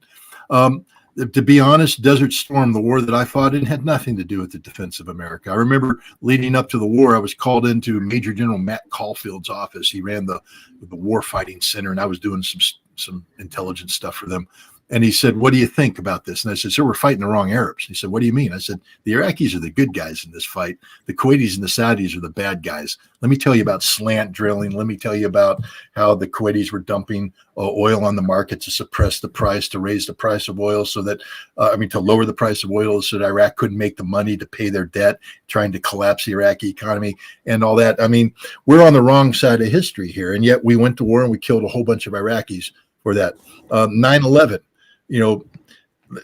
To be honest, Desert Storm, the war that I fought in, had nothing to do with the defense of America. I remember leading up to the war, I was called into Major General Matt Caulfield's office. He ran the war fighting center, and I was doing some intelligence stuff for them. And he said, "What do you think about this?" And I said, "Sir, we're fighting the wrong Arabs." He said, "What do you mean?" I said, "The Iraqis are the good guys in this fight. The Kuwaitis and the Saudis are the bad guys. Let me tell you about slant drilling. Let me tell you about how the Kuwaitis were dumping oil on the market to suppress the price, to raise the price of oil so that, to lower the price of oil so that Iraq couldn't make the money to pay their debt, trying to collapse the Iraqi economy and all that." I mean, we're on the wrong side of history here. And yet we went to war and we killed a whole bunch of Iraqis for that. 9/11.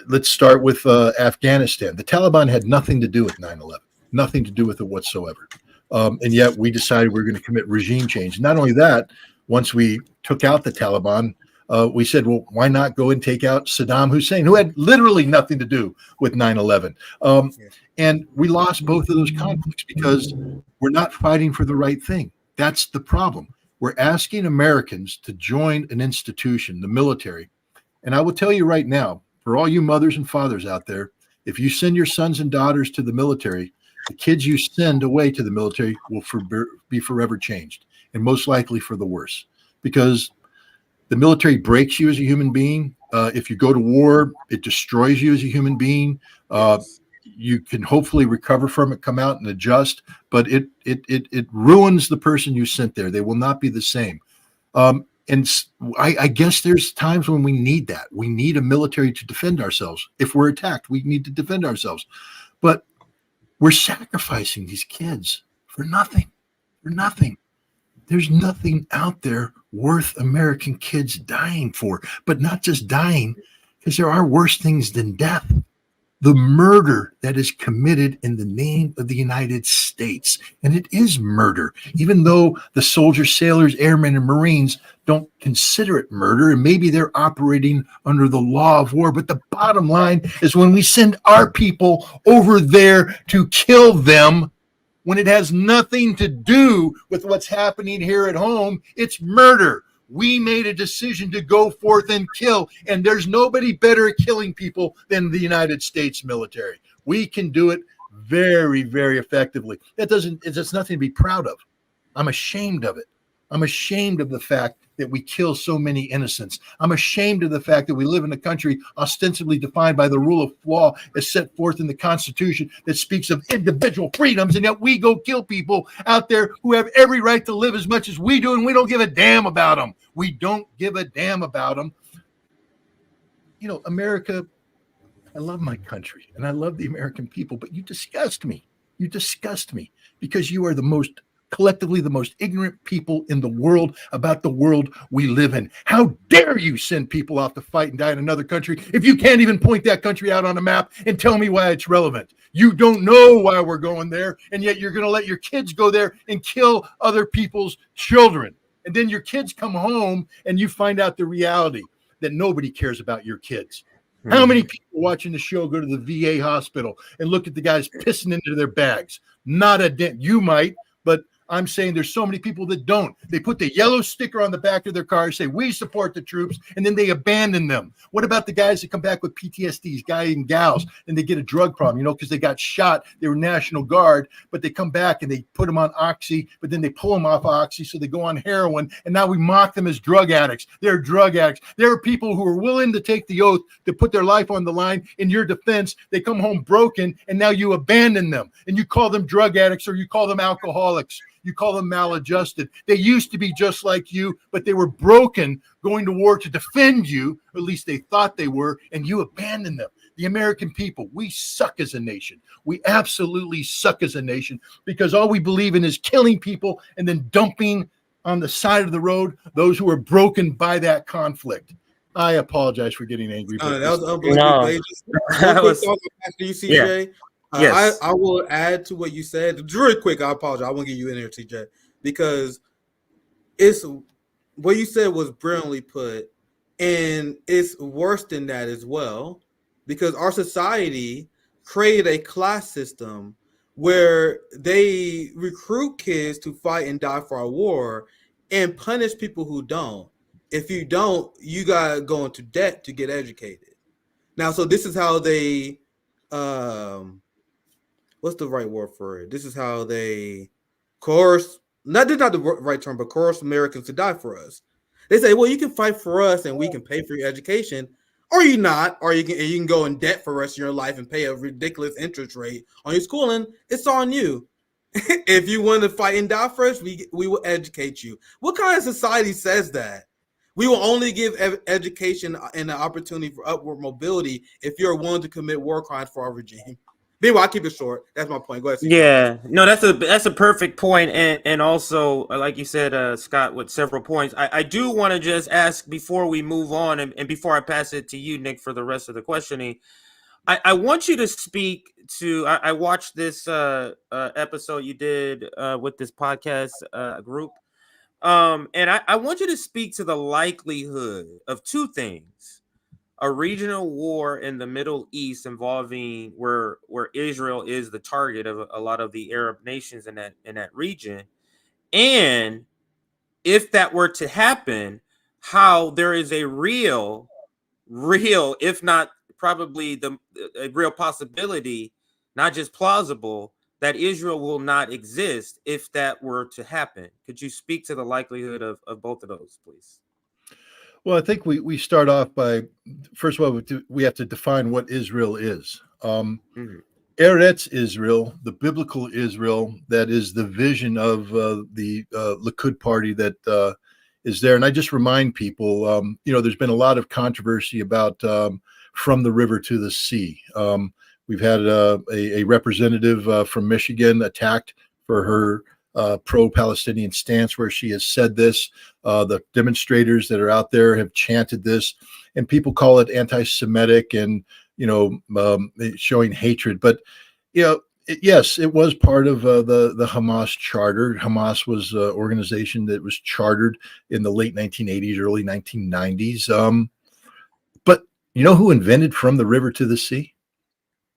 Let's start with Afghanistan. The Taliban had nothing to do with 9/11, nothing to do with it whatsoever. And yet we decided we were going to commit regime change. Not only that, once we took out the Taliban, we said, well, why not go and take out Saddam Hussein, who had literally nothing to do with 9/11. And we lost both of those conflicts because we're not fighting for the right thing. That's the problem. We're asking Americans to join an institution, the military. And I will tell you right now, for all you mothers and fathers out there, if you send your sons and daughters to the military, the kids you send away to the military will be forever changed, and most likely for the worse, because the military breaks you as a human being. If you go to war, it destroys you as a human being. You can hopefully recover from it, come out and adjust, but it ruins the person you sent there. They will not be the same. And I guess there's times when we need that. We need a military to defend ourselves. If we're attacked, we need to defend ourselves. But we're sacrificing these kids for nothing, for nothing. There's nothing out there worth American kids dying for, but not just dying, because there are worse things than death. The murder that is committed in the name of the United States. And it is murder, even though the soldiers, sailors, airmen, and Marines don't consider it murder. And maybe they're operating under the law of war. But the bottom line is when we send our people over there to kill them, when it has nothing to do with what's happening here at home, it's murder. We made a decision to go forth and kill, and there's nobody better at killing people than the United States military. We can do it very, very effectively. It's nothing to be proud of. I'm ashamed of it. I'm ashamed of the fact that we kill so many innocents. I'm ashamed of the fact that we live in a country ostensibly defined by the rule of law as set forth in the Constitution that speaks of individual freedoms, and yet we go kill people out there who have every right to live as much as we do, and we don't give a damn about them. We don't give a damn about them. America, I love my country, and I love the American people, but you disgust me. You disgust me because you are collectively the most ignorant people in the world about the world we live in. How dare you send people off to fight and die in another country if you can't even point that country out on a map and tell me why it's relevant? You don't know why we're going there, and yet you're going to let your kids go there and kill other people's children. And then your kids come home and you find out the reality that nobody cares about your kids. How many people watching the show go to the VA hospital and look at the guys pissing into their bags? Not a dent. You might, but I'm saying there's so many people that don't. They put the yellow sticker on the back of their car, say, we support the troops, and then they abandon them. What about the guys that come back with PTSDs, guys and gals, and they get a drug problem, because they got shot, they were National Guard, but they come back and they put them on Oxy, but then they pull them off Oxy, so they go on heroin, and now we mock them as drug addicts. They're drug addicts. There are people who are willing to take the oath to put their life on the line in your defense. They come home broken, and now you abandon them, and you call them drug addicts, or you call them alcoholics. You call them maladjusted. They used to be just like you, but they were broken going to war to defend you, or at least they thought they were, and you abandoned them. The American people, we suck as a nation. We absolutely suck as a nation because all we believe in is killing people and then dumping on the side of the road those who are broken by that conflict. I apologize for getting angry. That was unbelievable. No. That was- After you, CJ. Yeah. Yes. I will add to what you said. Really quick, I apologize. I won't get you in here, TJ, because it's what you said was brilliantly put, and it's worse than that as well, because our society created a class system where they recruit kids to fight and die for our war and punish people who don't. If you don't, you gotta go into debt to get educated. Now, so this is how they what's the right word for it? This is how they coerce, not the right term, but coerce Americans to die for us. They say, well, you can fight for us and we can pay for your education, or you not, or you can go in debt for the rest of your life and pay a ridiculous interest rate on your schooling. It's on you. If you want to fight and die for us, we will educate you. What kind of society says that? We will only give education and an opportunity for upward mobility if you're willing to commit war crimes for our regime. Meanwhile, I keep it short. That's my point. Go ahead. Yeah, no, that's a perfect point, and also like you said, Scott, with several points. I do want to just ask before we move on, and before I pass it to you, Nick, for the rest of the questioning. I want you to speak to. I watched this episode you did with this podcast group, and I want you to speak to the likelihood of two things. A regional war in the Middle East involving where Israel is the target of a lot of the Arab nations in that region, and if that were to happen, how there is a real, if not probably a real possibility, not just plausible, that Israel will not exist if that were to happen. Could you speak to the likelihood of both of those, please? Well, I think we start off by, first of all, we have to define what Israel is. Eretz Israel, the biblical Israel, that is the vision of the Likud party that is there. And I just remind people, there's been a lot of controversy about from the river to the sea. We've had a representative from Michigan attacked for her pro-Palestinian stance, where she has said this. The demonstrators that are out there have chanted this, and people call it anti-Semitic and showing hatred. But yes, it was part of the Hamas charter. Hamas was an organization that was chartered in the late 1980s, early 1990s. But you know who invented from the river to the sea?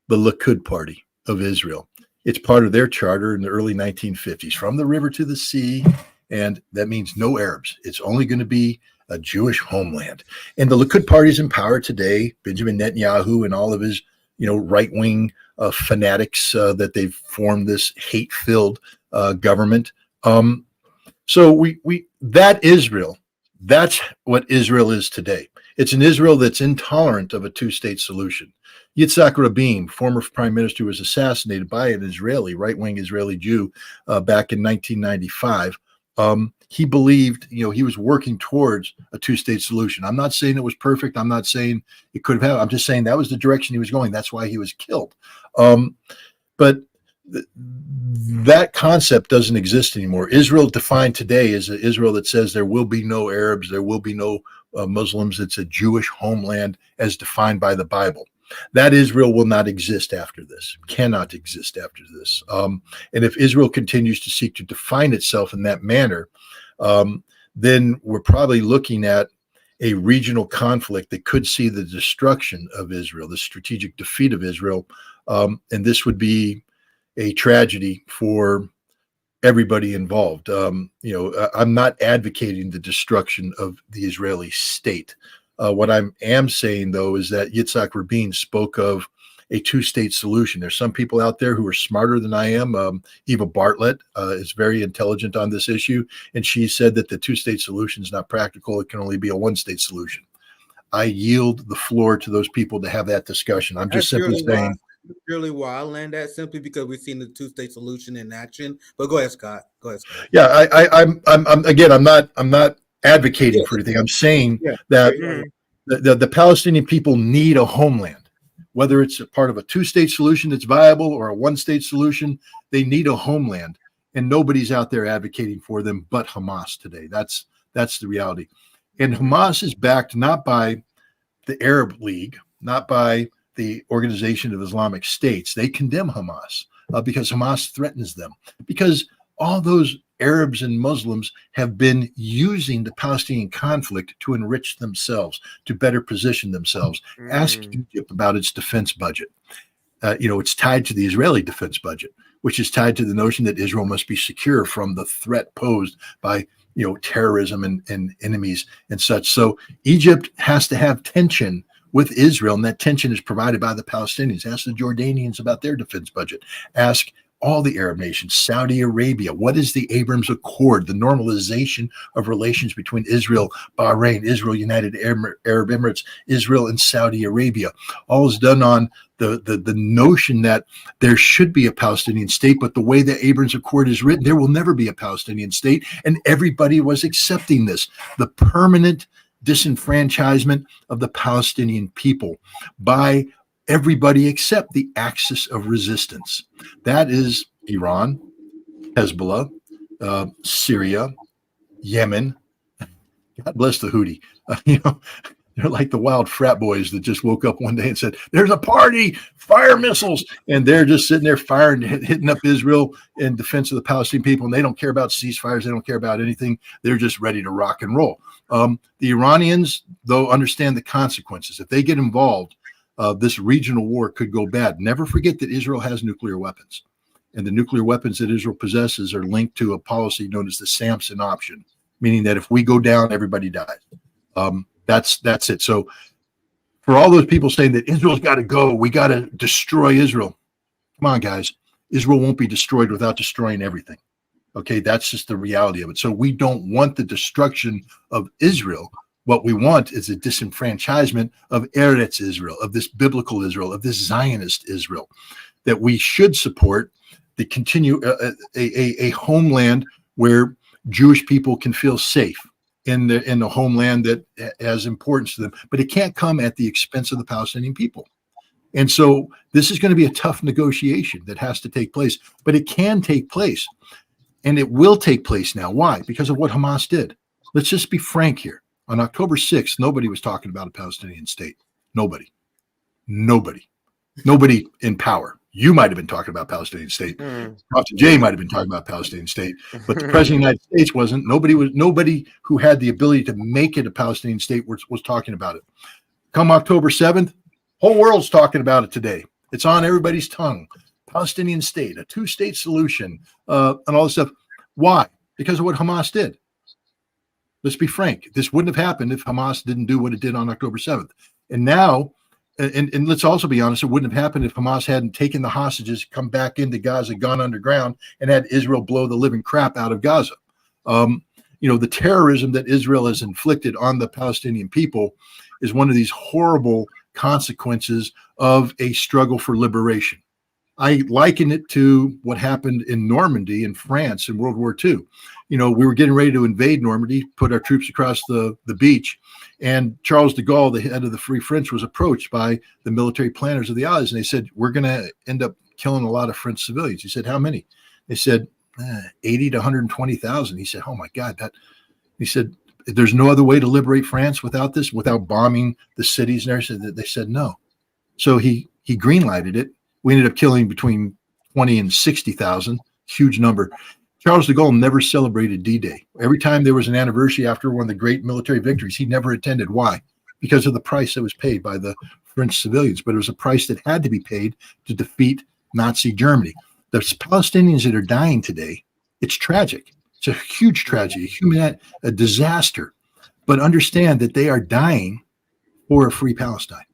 The Likud party of Israel. It's part of their charter in the early 1950s, from the river to the sea, and that means no Arabs. It's only going to be a Jewish homeland. And the Likud party is in power today. Benjamin Netanyahu and all of his, right-wing fanatics that they've formed this hate-filled government. So we that Israel, that's what Israel is today. It's an Israel that's intolerant of a two-state solution. Yitzhak Rabin, former prime minister, was assassinated by an Israeli, right-wing Israeli Jew back in 1995. He believed, he was working towards a two-state solution. I'm not saying it was perfect. I'm not saying it could have happened. I'm just saying that was the direction he was going. That's why he was killed. But that concept doesn't exist anymore. Israel defined today is an Israel that says there will be no Arabs, there will be no Muslims. It's a Jewish homeland as defined by the Bible. That Israel will not exist after this, cannot exist after this. And if Israel continues to seek to define itself in that manner, then we're probably looking at a regional conflict that could see the destruction of Israel, the strategic defeat of Israel. And this would be a tragedy for everybody involved. I'm not advocating the destruction of the Israeli state. What I am saying, though, is that Yitzhak Rabin spoke of a two-state solution. There's some people out there who are smarter than I am. Eva Bartlett is very intelligent on this issue, and she said that the two-state solution is not practical. It can only be a one-state solution. I yield the floor to those people to have that discussion. I'm just simply saying. Purely why I land that, simply because we've seen the two-state solution in action. But go ahead, Scott. Yeah, I'm not advocating for anything. I'm saying that the Palestinian people need a homeland, whether it's a part of a two-state solution that's viable or a one-state solution. They need a homeland, and nobody's out there advocating for them but Hamas today. That's the reality. And Hamas is backed not by the Arab League, not by the Organization of Islamic States. They condemn Hamas because Hamas threatens them, because all those Arabs and Muslims have been using the Palestinian conflict to enrich themselves, to better position themselves. Ask Egypt about its defense budget. It's tied to the Israeli defense budget, which is tied to the notion that Israel must be secure from the threat posed by terrorism and enemies and such. So Egypt has to have tension with Israel, and that tension is provided by the Palestinians. Ask the Jordanians about their defense budget. Ask all the Arab nations, Saudi Arabia. What is the Abrams Accord, the normalization of relations between Israel, Bahrain, Israel, United Arab Emirates, Israel, and Saudi Arabia? All is done on the notion that there should be a Palestinian state, but the way the Abrams Accord is written, there will never be a Palestinian state, and everybody was accepting this. The permanent disenfranchisement of the Palestinian people by everybody except the axis of resistance. That is Iran, Hezbollah, Syria, Yemen. God bless the Houthi. They're like the wild frat boys that just woke up one day and said, "There's a party, fire missiles." And they're just sitting there firing, hitting up Israel in defense of the Palestinian people. And they don't care about ceasefires. They don't care about anything. They're just ready to rock and roll. The Iranians, though, understand the consequences. If they get involved, this regional war could go bad. Never forget that Israel has nuclear weapons. And the nuclear weapons that Israel possesses are linked to a policy known as the Samson option, meaning that if we go down, everybody dies. That's it. So for all those people saying that Israel's got to go, we got to destroy Israel. Come on, guys. Israel won't be destroyed without destroying everything. Okay, that's just the reality of it. So we don't want the destruction of Israel. What we want is a disenfranchisement of Eretz Israel, of this biblical Israel, of this Zionist Israel, that we should support the continue a homeland where Jewish people can feel safe in the homeland that has importance to them. But it can't come at the expense of the Palestinian people. And so this is going to be a tough negotiation that has to take place, but it can take place. And it will take place now. Why? Because of what Hamas did. Let's just be frank here. On October 6th, nobody was talking about a Palestinian state. Nobody in power. You might have been talking about Palestinian state. Proxy J might have been talking about Palestinian state, but the president of the United States wasn't. Nobody who had the ability to make it a Palestinian state was talking about it. Come October 7th, whole world's talking about it today. It's on everybody's tongue. Palestinian state, a two-state solution, and all this stuff. Why? Because of what Hamas did. Let's be frank. This wouldn't have happened if Hamas didn't do what it did on October 7th. And now, and let's also be honest, it wouldn't have happened if Hamas hadn't taken the hostages, come back into Gaza, gone underground, and had Israel blow the living crap out of Gaza. The terrorism that Israel has inflicted on the Palestinian people is one of these horrible consequences of a struggle for liberation. I liken it to what happened in Normandy in France in World War II. We were getting ready to invade Normandy, put our troops across the beach, and Charles de Gaulle, the head of the Free French, was approached by the military planners of the Allies, and they said, "We're going to end up killing a lot of French civilians. He said, how many? They said 80 to 120,000. He said, oh my God, he said, there's no other way to liberate France without this, without bombing the cities and everything. They said no. So he greenlighted it. We ended up killing between 20 and 60,000, huge number. Charles de Gaulle never celebrated D-Day. Every time there was an anniversary after one of the great military victories, he never attended. Why? Because of the price that was paid by the French civilians. But it was a price that had to be paid to defeat Nazi Germany. The Palestinians that are dying today, it's tragic. It's a huge tragedy, a disaster. But understand that they are dying for a free Palestine.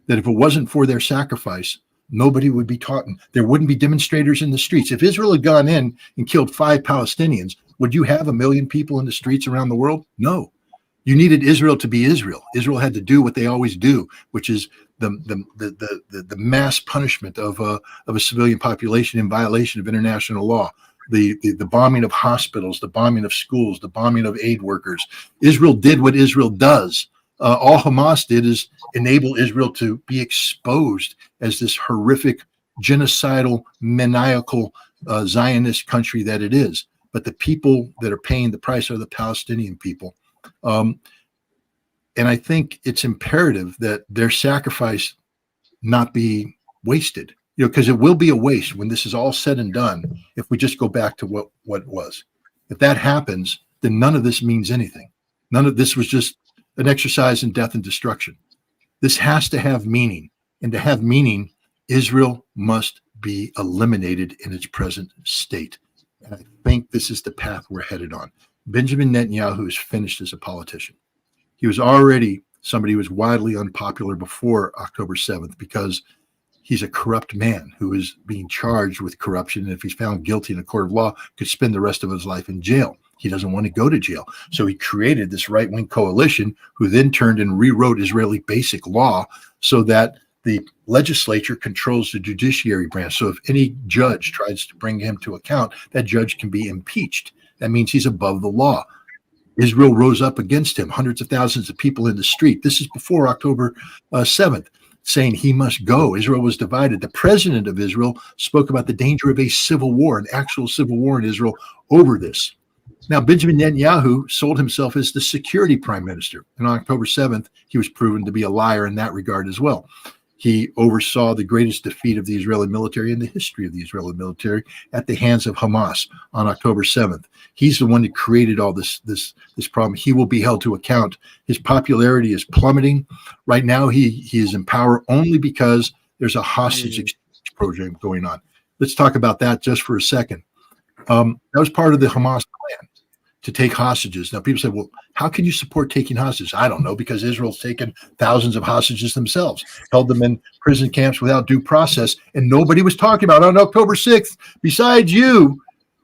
That if it wasn't for their sacrifice, nobody would be taught. There wouldn't be demonstrators in the streets. If Israel had gone in and killed 5 Palestinians, would you have 1 million people in the streets around the world? No. You needed Israel to be Israel. Israel had to do what they always do, which is the mass punishment of a civilian population in violation of international law. The bombing of hospitals, the bombing of schools, the bombing of aid workers. Israel did what Israel does. All Hamas did is enable Israel to be exposed as this horrific, genocidal, maniacal Zionist country that it is. But the people that are paying the price are the Palestinian people. And I think it's imperative that their sacrifice not be wasted. Because it will be a waste when this is all said and done if we just go back to what it was. If that happens, then none of this means anything. None of this was just an exercise in death and destruction. This has to have meaning. And to have meaning, Israel must be eliminated in its present state. And I think this is the path we're headed on. Benjamin Netanyahu is finished as a politician. He was already somebody who was widely unpopular before October 7th because he's a corrupt man who is being charged with corruption. And if he's found guilty in a court of law, could spend the rest of his life in jail. He doesn't want to go to jail. So he created this right-wing coalition who then turned and rewrote Israeli basic law so that the legislature controls the judiciary branch. So if any judge tries to bring him to account, that judge can be impeached. That means he's above the law. Israel rose up against him, hundreds of thousands of people in the street. This is before October 7th. Saying he must go. Israel was divided. The president of Israel spoke about the danger of a civil war, an actual civil war in Israel over this. Now, Benjamin Netanyahu sold himself as the security prime minister. And on October 7th, he was proven to be a liar in that regard as well. He oversaw the greatest defeat of the Israeli military in the history of the Israeli military at the hands of Hamas on October 7th. He's the one that created all this problem. He will be held to account. His popularity is plummeting. Right now, he is in power only because there's a hostage exchange program going on. Let's talk about that just for a second. That was part of the Hamas plan, to take hostages. Now, people say, well, how can you support taking hostages? I don't know, because Israel's taken thousands of hostages themselves, held them in prison camps without due process, and nobody was talking about on October 6th, besides you,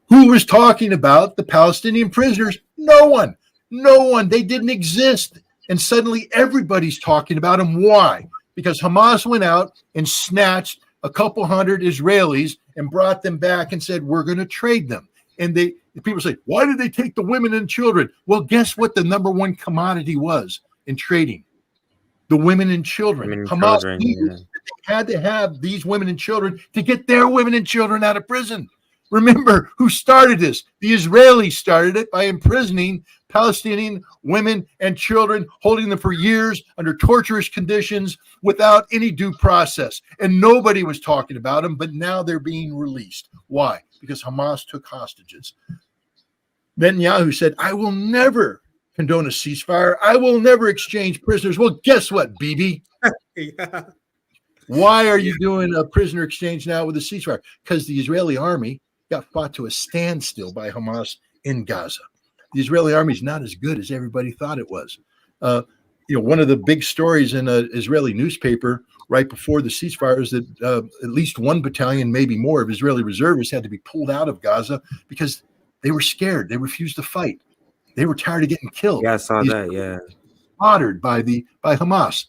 who was talking about the Palestinian prisoners? No one. No one. They didn't exist. And suddenly everybody's talking about them. Why? Because Hamas went out and snatched a couple hundred Israelis and brought them back and said, we're going to trade them. And people say, why did they take the women and children? Well, guess what the number one commodity was in trading? The women and children. Hamas had to have these women and children to get their women and children out of prison. Remember who started this? The Israelis started it by imprisoning Palestinian women and children, holding them for years under torturous conditions without any due process. And nobody was talking about them, but now they're being released. Why? Because Hamas took hostages. Netanyahu said, I will never condone a ceasefire. I will never exchange prisoners. Well, guess what, Bibi? Yeah. Why are you doing a prisoner exchange now with a ceasefire? Because the Israeli army got fought to a standstill by Hamas in Gaza. The Israeli army is not as good as everybody thought it was. One of the big stories in an Israeli newspaper right before the ceasefire is that at least one battalion, maybe more, of Israeli reservists had to be pulled out of Gaza because they were scared. They refused to fight. They were tired of getting killed. Yeah, I saw that. Yeah, slaughtered by Hamas.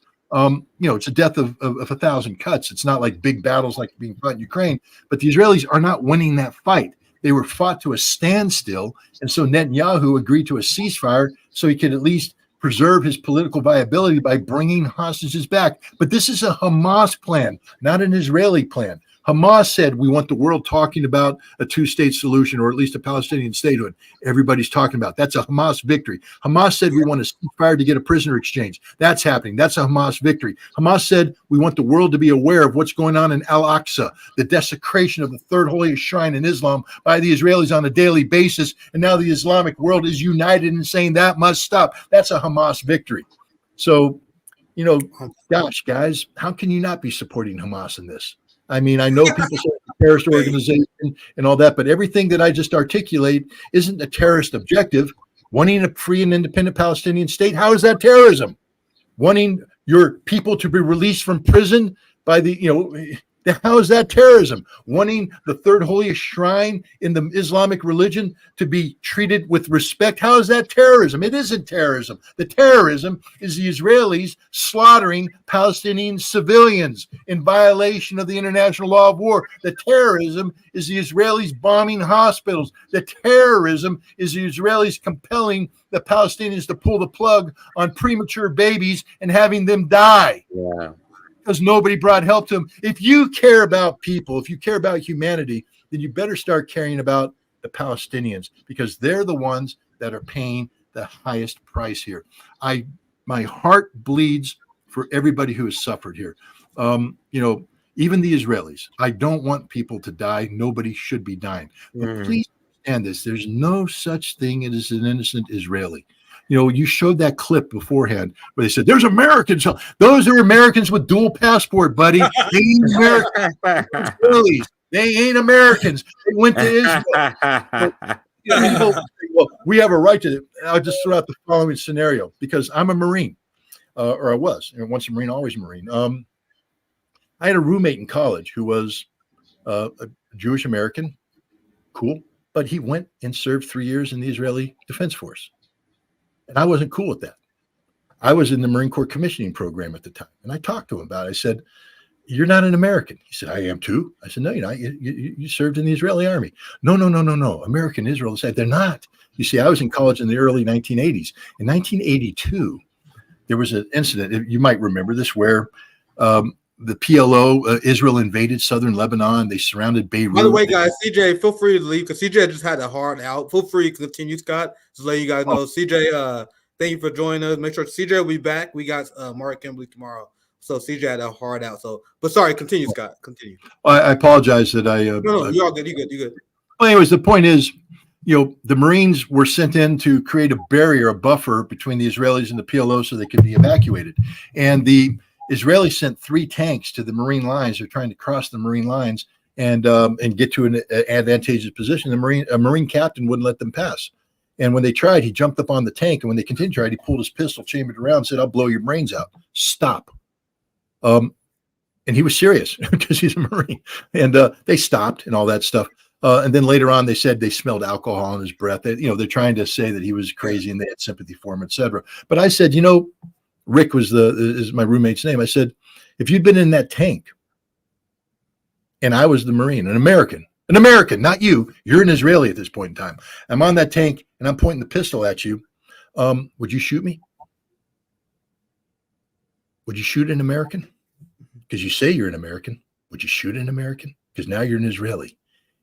It's a death of 1,000 cuts. It's not like big battles like being fought in Ukraine, but the Israelis are not winning that fight. They were fought to a standstill. And so Netanyahu agreed to a ceasefire so he could at least preserve his political viability by bringing hostages back. But this is a Hamas plan, not an Israeli plan. Hamas said we want the world talking about a two-state solution, or at least a Palestinian statehood. Everybody's talking about. That's a Hamas victory. Hamas said we want a ceasefire to get a prisoner exchange. That's happening. That's a Hamas victory. Hamas said we want the world to be aware of what's going on in Al-Aqsa, the desecration of the third holiest shrine in Islam by the Israelis on a daily basis. And now the Islamic world is united in saying that must stop. That's a Hamas victory. So, gosh, guys, how can you not be supporting Hamas in this? I mean, I know people say it's a terrorist organization and all that, but everything that I just articulate isn't a terrorist objective. Wanting a free and independent Palestinian state, how is that terrorism? Wanting your people to be released from prison by how is that terrorism? Wanting the third holiest shrine in the Islamic religion to be treated with respect, how is that terrorism? It isn't terrorism. The terrorism is the Israelis slaughtering Palestinian civilians in violation of the international law of war. The terrorism is the Israelis bombing hospitals. The terrorism is the Israelis compelling the Palestinians to pull the plug on premature babies and having them die. Yeah. Because nobody brought help to them. If you care about people, if you care about humanity, then you better start caring about the Palestinians, because they're the ones that are paying the highest price here. My heart bleeds for everybody who has suffered here. Even the Israelis. I don't want people to die. Nobody should be dying. But please understand this. There's no such thing as an innocent Israeli. You showed that clip beforehand where they said, there's Americans. Those are Americans with dual passport, buddy. They ain't Americans. Israelis. They ain't Americans. They went to Israel. People say, well, we have a right to. I'll just throw out the following scenario, because I'm a Marine, or I was. Once a Marine, always a Marine. I had a roommate in college who was a Jewish American. Cool. But he went and served 3 years in the Israeli Defense Force. And I wasn't cool with that. I was in the Marine Corps commissioning program at the time. And I talked to him about it. I said, you're not an American. He said, I am too. I said, no, you're not. You served in the Israeli army. No. American Israel said, they're not. You see, I was in college in the early 1980s. In 1982, there was an incident, you might remember this, where the PLO, Israel invaded southern Lebanon. They surrounded Beirut. By the way, guys, CJ, feel free to leave, because CJ just had a hard out. Feel free to continue, Scott. Just let you guys know. CJ, thank you for joining us. Make sure CJ will be back. We got Mark Kimberly tomorrow. So CJ had a hard out. But sorry, continue, Scott. Continue. I apologize that I. No, you're all good. You're good. Well, anyways, the point is, the Marines were sent in to create a barrier, a buffer between the Israelis and the PLO so they could be evacuated. And the Israelis sent 3 tanks to the Marine lines. They're trying to cross the Marine lines and get to an advantageous position. A Marine captain wouldn't let them pass. And when they tried, he jumped up on the tank. And when they continued to try, he pulled his pistol, chambered around, and said, I'll blow your brains out. Stop. And he was serious because he's a Marine. And they stopped and all that stuff. And then later on, they said they smelled alcohol in his breath. They're trying to say that he was crazy and they had sympathy for him, etc. But I said, Rick is my roommate's name. I said, if you'd been in that tank and I was the Marine, an American, not you, you're an Israeli at this point in time. I'm on that tank and I'm pointing the pistol at you. Would you shoot me? Would you shoot an American? Because you say you're an American. Would you shoot an American? Because now you're an Israeli.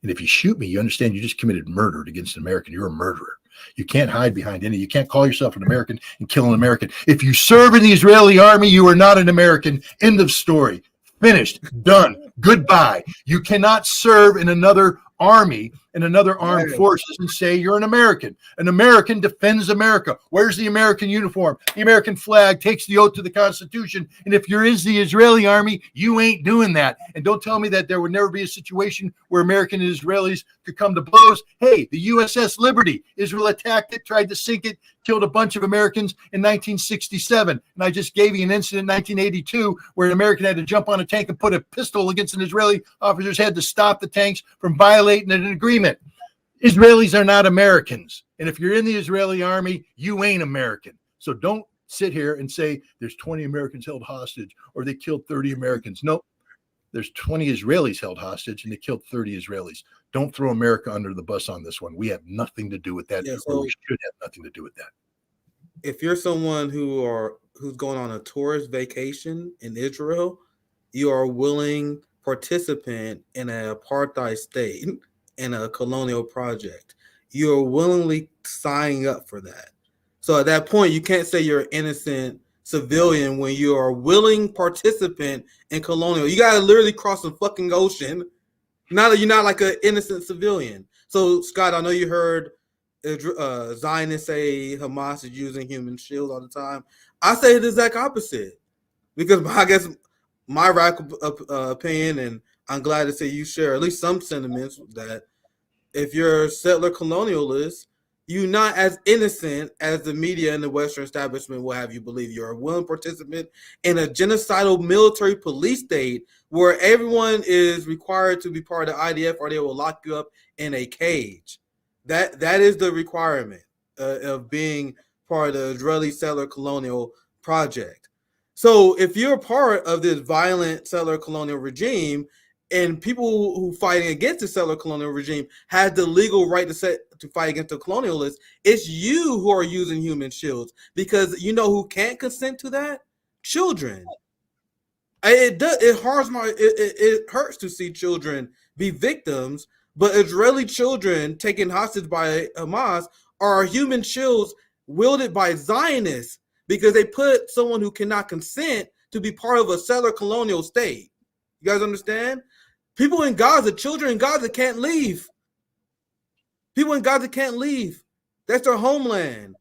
And if you shoot me, you understand you just committed murder against an American. You're a murderer. You can't hide behind any. You can't call yourself an American and kill an American. If you serve in the Israeli army, you are not an American. End of story. Finished. Done. Goodbye. You cannot serve in another army and another armed forces and say you're an American. An American defends America. Where's the American uniform? The American flag, takes the oath to the Constitution. And if you're in the Israeli army, you ain't doing that. And don't tell me that there would never be a situation where American and Israelis could come to blows. Hey, the USS Liberty, Israel attacked it, tried to sink it, killed a bunch of Americans in 1967. And I just gave you an incident in 1982 where an American had to jump on a tank and put a pistol against an Israeli officer's head to stop the tanks from violating an agreement. Israelis are not Americans. And if you're in the Israeli army, you ain't American. So don't sit here and say there's 20 Americans held hostage or they killed 30 Americans. No, there's 20 Israelis held hostage and they killed 30 Israelis. Don't throw America under the bus on this one. We have nothing to do with that. Yeah, or we should have nothing to do with that. If you're someone who's going on a tourist vacation in Israel, you are willing participant in an apartheid state in a colonial project, you're willingly signing up for that. So at that point, you can't say you're an innocent civilian when you are a willing participant in colonial. You gotta literally cross the fucking ocean. Now that you're not like an innocent civilian. So Scott, I know you heard Zionists say Hamas is using human shields all the time. I say the exact opposite, because I guess my radical opinion, and I'm glad to say you share at least some sentiments, that if you're a settler colonialist, you're not as innocent as the media and the Western establishment will have you believe. You're a willing participant in a genocidal military police state where everyone is required to be part of the IDF, or they will lock you up in a cage. That is the requirement of being part of the Israeli settler colonial project. So if you're part of this violent settler colonial regime, and people who fighting against the settler colonial regime have the legal right to fight against the colonialists, it's you who are using human shields, because you know who can't consent to that? Children. It hurts to see children be victims, but Israeli children taken hostage by Hamas are human shields wielded by Zionists, because they put someone who cannot consent to be part of a settler colonial state. You guys understand? People in Gaza, children in Gaza can't leave. People in Gaza can't leave. That's their homeland.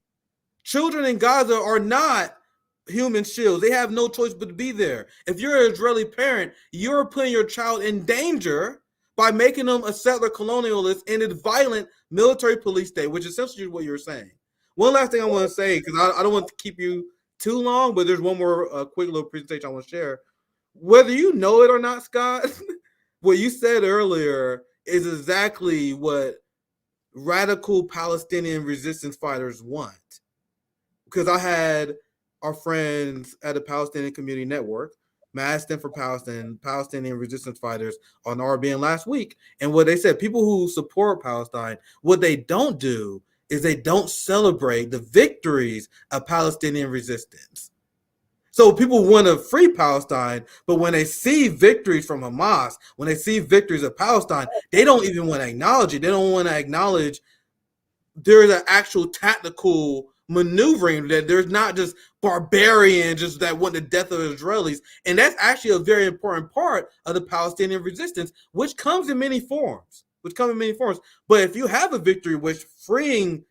Children in Gaza are not human shields. They have no choice but to be there. If you're an Israeli parent, you're putting your child in danger by making them a settler colonialist in a violent military police state, which is essentially what you're saying. One last thing I want to say, because I don't want to keep you too long, but there's one more quick little presentation I want to share. Whether you know it or not, Scott, what you said earlier is exactly what radical Palestinian resistance fighters want. Because I had our friends at the Palestinian Community Network, Maston for Palestine, Palestinian resistance fighters, on RBN last week. And what they said, people who support Palestine, what they don't do is they don't celebrate the victories of Palestinian resistance. So people want to free Palestine, but when they see victories from Hamas, when they see victories of Palestine, they don't even want to acknowledge it. They don't want to acknowledge there's an actual tactical maneuvering, that there's not just barbarians just that want the death of Israelis. And that's actually a very important part of the Palestinian resistance, which comes in many forms. But if you have a victory which freeing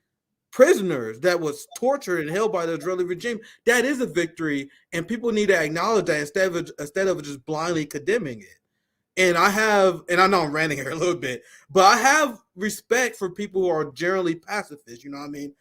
prisoners that was tortured and held by the Israeli regime, that is a victory, and people need to acknowledge that instead of just blindly condemning it. And I know I'm ranting here a little bit, but I have respect for people who are generally pacifists, you know what I mean?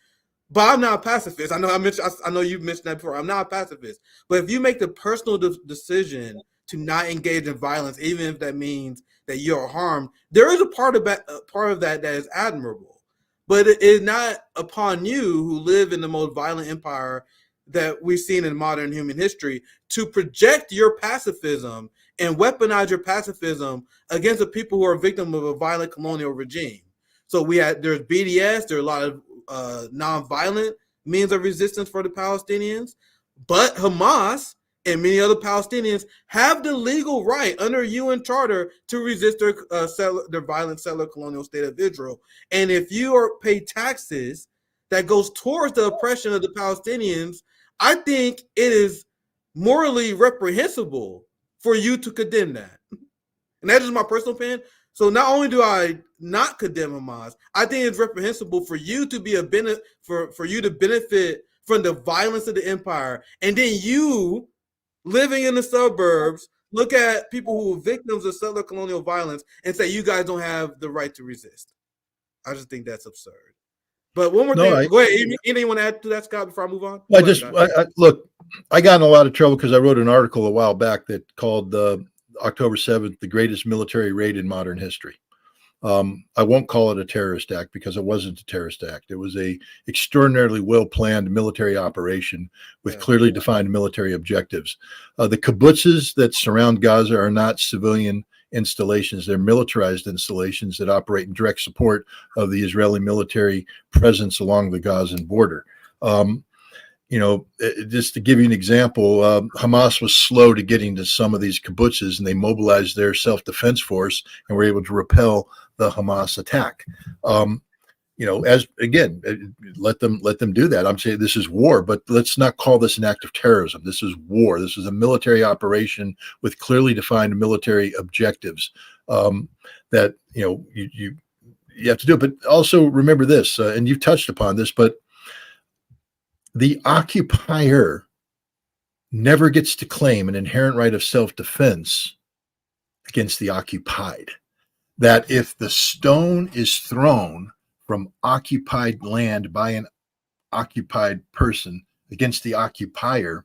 But I'm not a pacifist. I know you've mentioned that before. I'm not a pacifist. But if you make the personal decision to not engage in violence, even if that means that you're harmed, there is a part of that is admirable. But it is not upon you, who live in the most violent empire that we've seen in modern human history, to project your pacifism and weaponize your pacifism against the people who are victims of a violent colonial regime. So there's BDS, there are a lot of non-violent means of resistance for the Palestinians, but Hamas and many other Palestinians have the legal right under UN Charter to resist their violent settler colonial state of Israel. And if you pay taxes that goes towards the oppression of the Palestinians, I think it is morally reprehensible for you to condemn that. And that's just my personal opinion. So not only do I not condemn Hamas, I think it's reprehensible for you to be for you to benefit from the violence of the empire, and then you, living in the suburbs, look at people who are victims of settler colonial violence and say you guys don't have the right to resist. I just think that's absurd. But one more thing. Go ahead. Anything you want to add to that, Scott, before I move on? Look, I got in a lot of trouble because I wrote an article a while back that called October 7th, the greatest military raid in modern history. I won't call it a terrorist act, because it wasn't a terrorist act. It was a extraordinarily well-planned military operation with clearly defined military objectives. The kibbutzes that surround Gaza are not civilian installations. They're militarized installations that operate in direct support of the Israeli military presence along the Gazan border. just to give you an example, Hamas was slow to getting to some of these kibbutzes, and they mobilized their self-defense force and were able to repel the Hamas attack. As again, let them do that. I'm saying this is war, but let's not call this an act of terrorism. This is war. This is a military operation with clearly defined military objectives that you have to do. But also remember this, and you've touched upon this, but the occupier never gets to claim an inherent right of self-defense against the occupied. That if the stone is thrown from occupied land by an occupied person against the occupier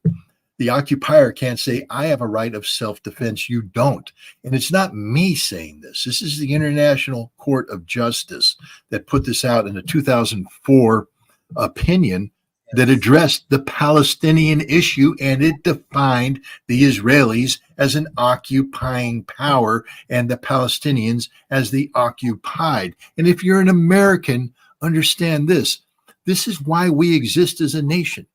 can't say, I have a right of self-defense, you don't. And it's not me saying this. This is the International Court of Justice that put this out in a 2004 opinion that addressed the Palestinian issue, and it defined the Israelis as an occupying power and the Palestinians as the occupied. And if you're an American, understand this. This is why we exist as a nation,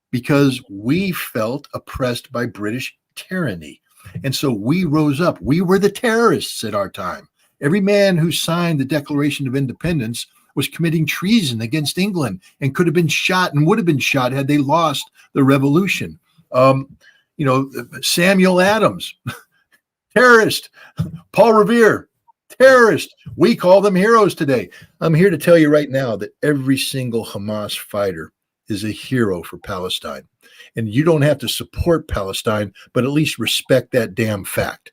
because we felt oppressed by British tyranny. And so we rose up. We were the terrorists at our time. Every man who signed the Declaration of Independence was committing treason against England and could have been shot and would have been shot had they lost the revolution. Samuel Adams, terrorist. Paul Revere, terrorist. We call them heroes today. I'm here to tell you right now that every single Hamas fighter is a hero for Palestine. And you don't have to support Palestine, but at least respect that damn fact.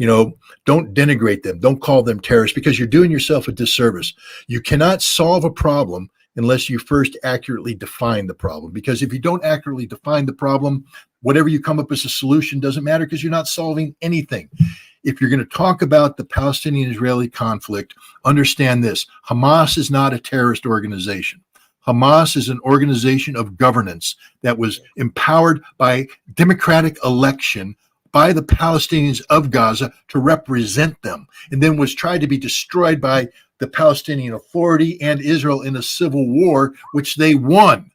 Don't denigrate them. Don't call them terrorists, because you're doing yourself a disservice. You cannot solve a problem unless you first accurately define the problem. Because if you don't accurately define the problem, whatever you come up as a solution doesn't matter, because you're not solving anything. If you're going to talk about the Palestinian-Israeli conflict, understand this. Hamas is not a terrorist organization. Hamas is an organization of governance that was empowered by democratic election by the Palestinians of Gaza to represent them, and then was tried to be destroyed by the Palestinian Authority and Israel in a civil war, which they won.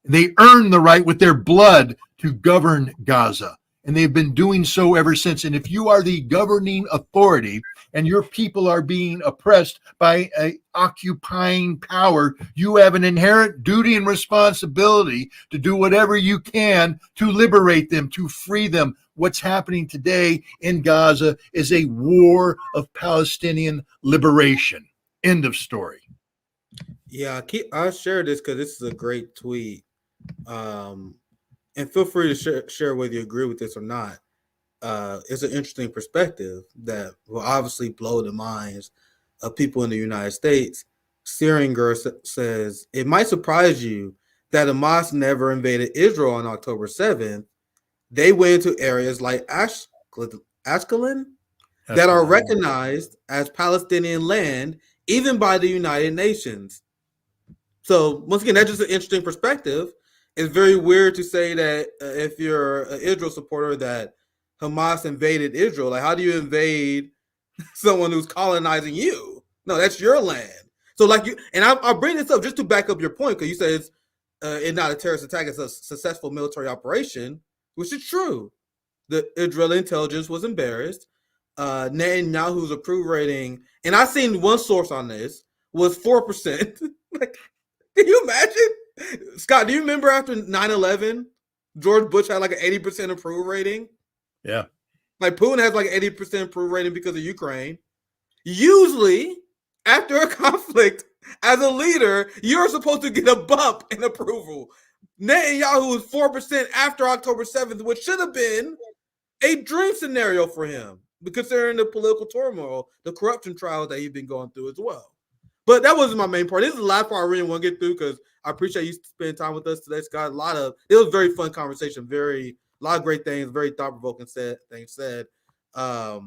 They earned the right with their blood to govern Gaza, and they've been doing so ever since. And if you are the governing authority and your people are being oppressed by an occupying power, you have an inherent duty and responsibility to do whatever you can to liberate them, to free them. What's happening today in Gaza is a war of Palestinian liberation. End of story. Yeah, I'll share this because this is a great tweet. And feel free to share whether you agree with this or not. It's an interesting perspective that will obviously blow the minds of people in the United States. Searinger says, it might surprise you that Hamas never invaded Israel on October 7th. They went into areas like Ashkelon that are recognized as Palestinian land, even by the United Nations. So once again, that's just an interesting perspective. It's very weird to say that if you're an Israel supporter that Hamas invaded Israel. Like, how do you invade someone who's colonizing you? No, that's your land. So I'll bring this up just to back up your point, because you say it's not a terrorist attack, it's a successful military operation, which is true. The Israeli intelligence was embarrassed. Netanyahu's approval rating, and I've seen one source on this, was 4%. Like, can you imagine? Scott, do you remember after 9/11, George Bush had like an 80% approval rating? Yeah. Like, Putin has like 80% approval rating because of Ukraine. Usually, after a conflict, as a leader, you're supposed to get a bump in approval. Netanyahu is 4% after October 7th, which should have been a dream scenario for him, considering the political turmoil, the corruption trials that he's been going through as well. But that wasn't my main part. This is the last part I really want to get through, because I appreciate you spending time with us today, Scott. It was a very fun conversation, a lot of great things, very thought-provoking things said. I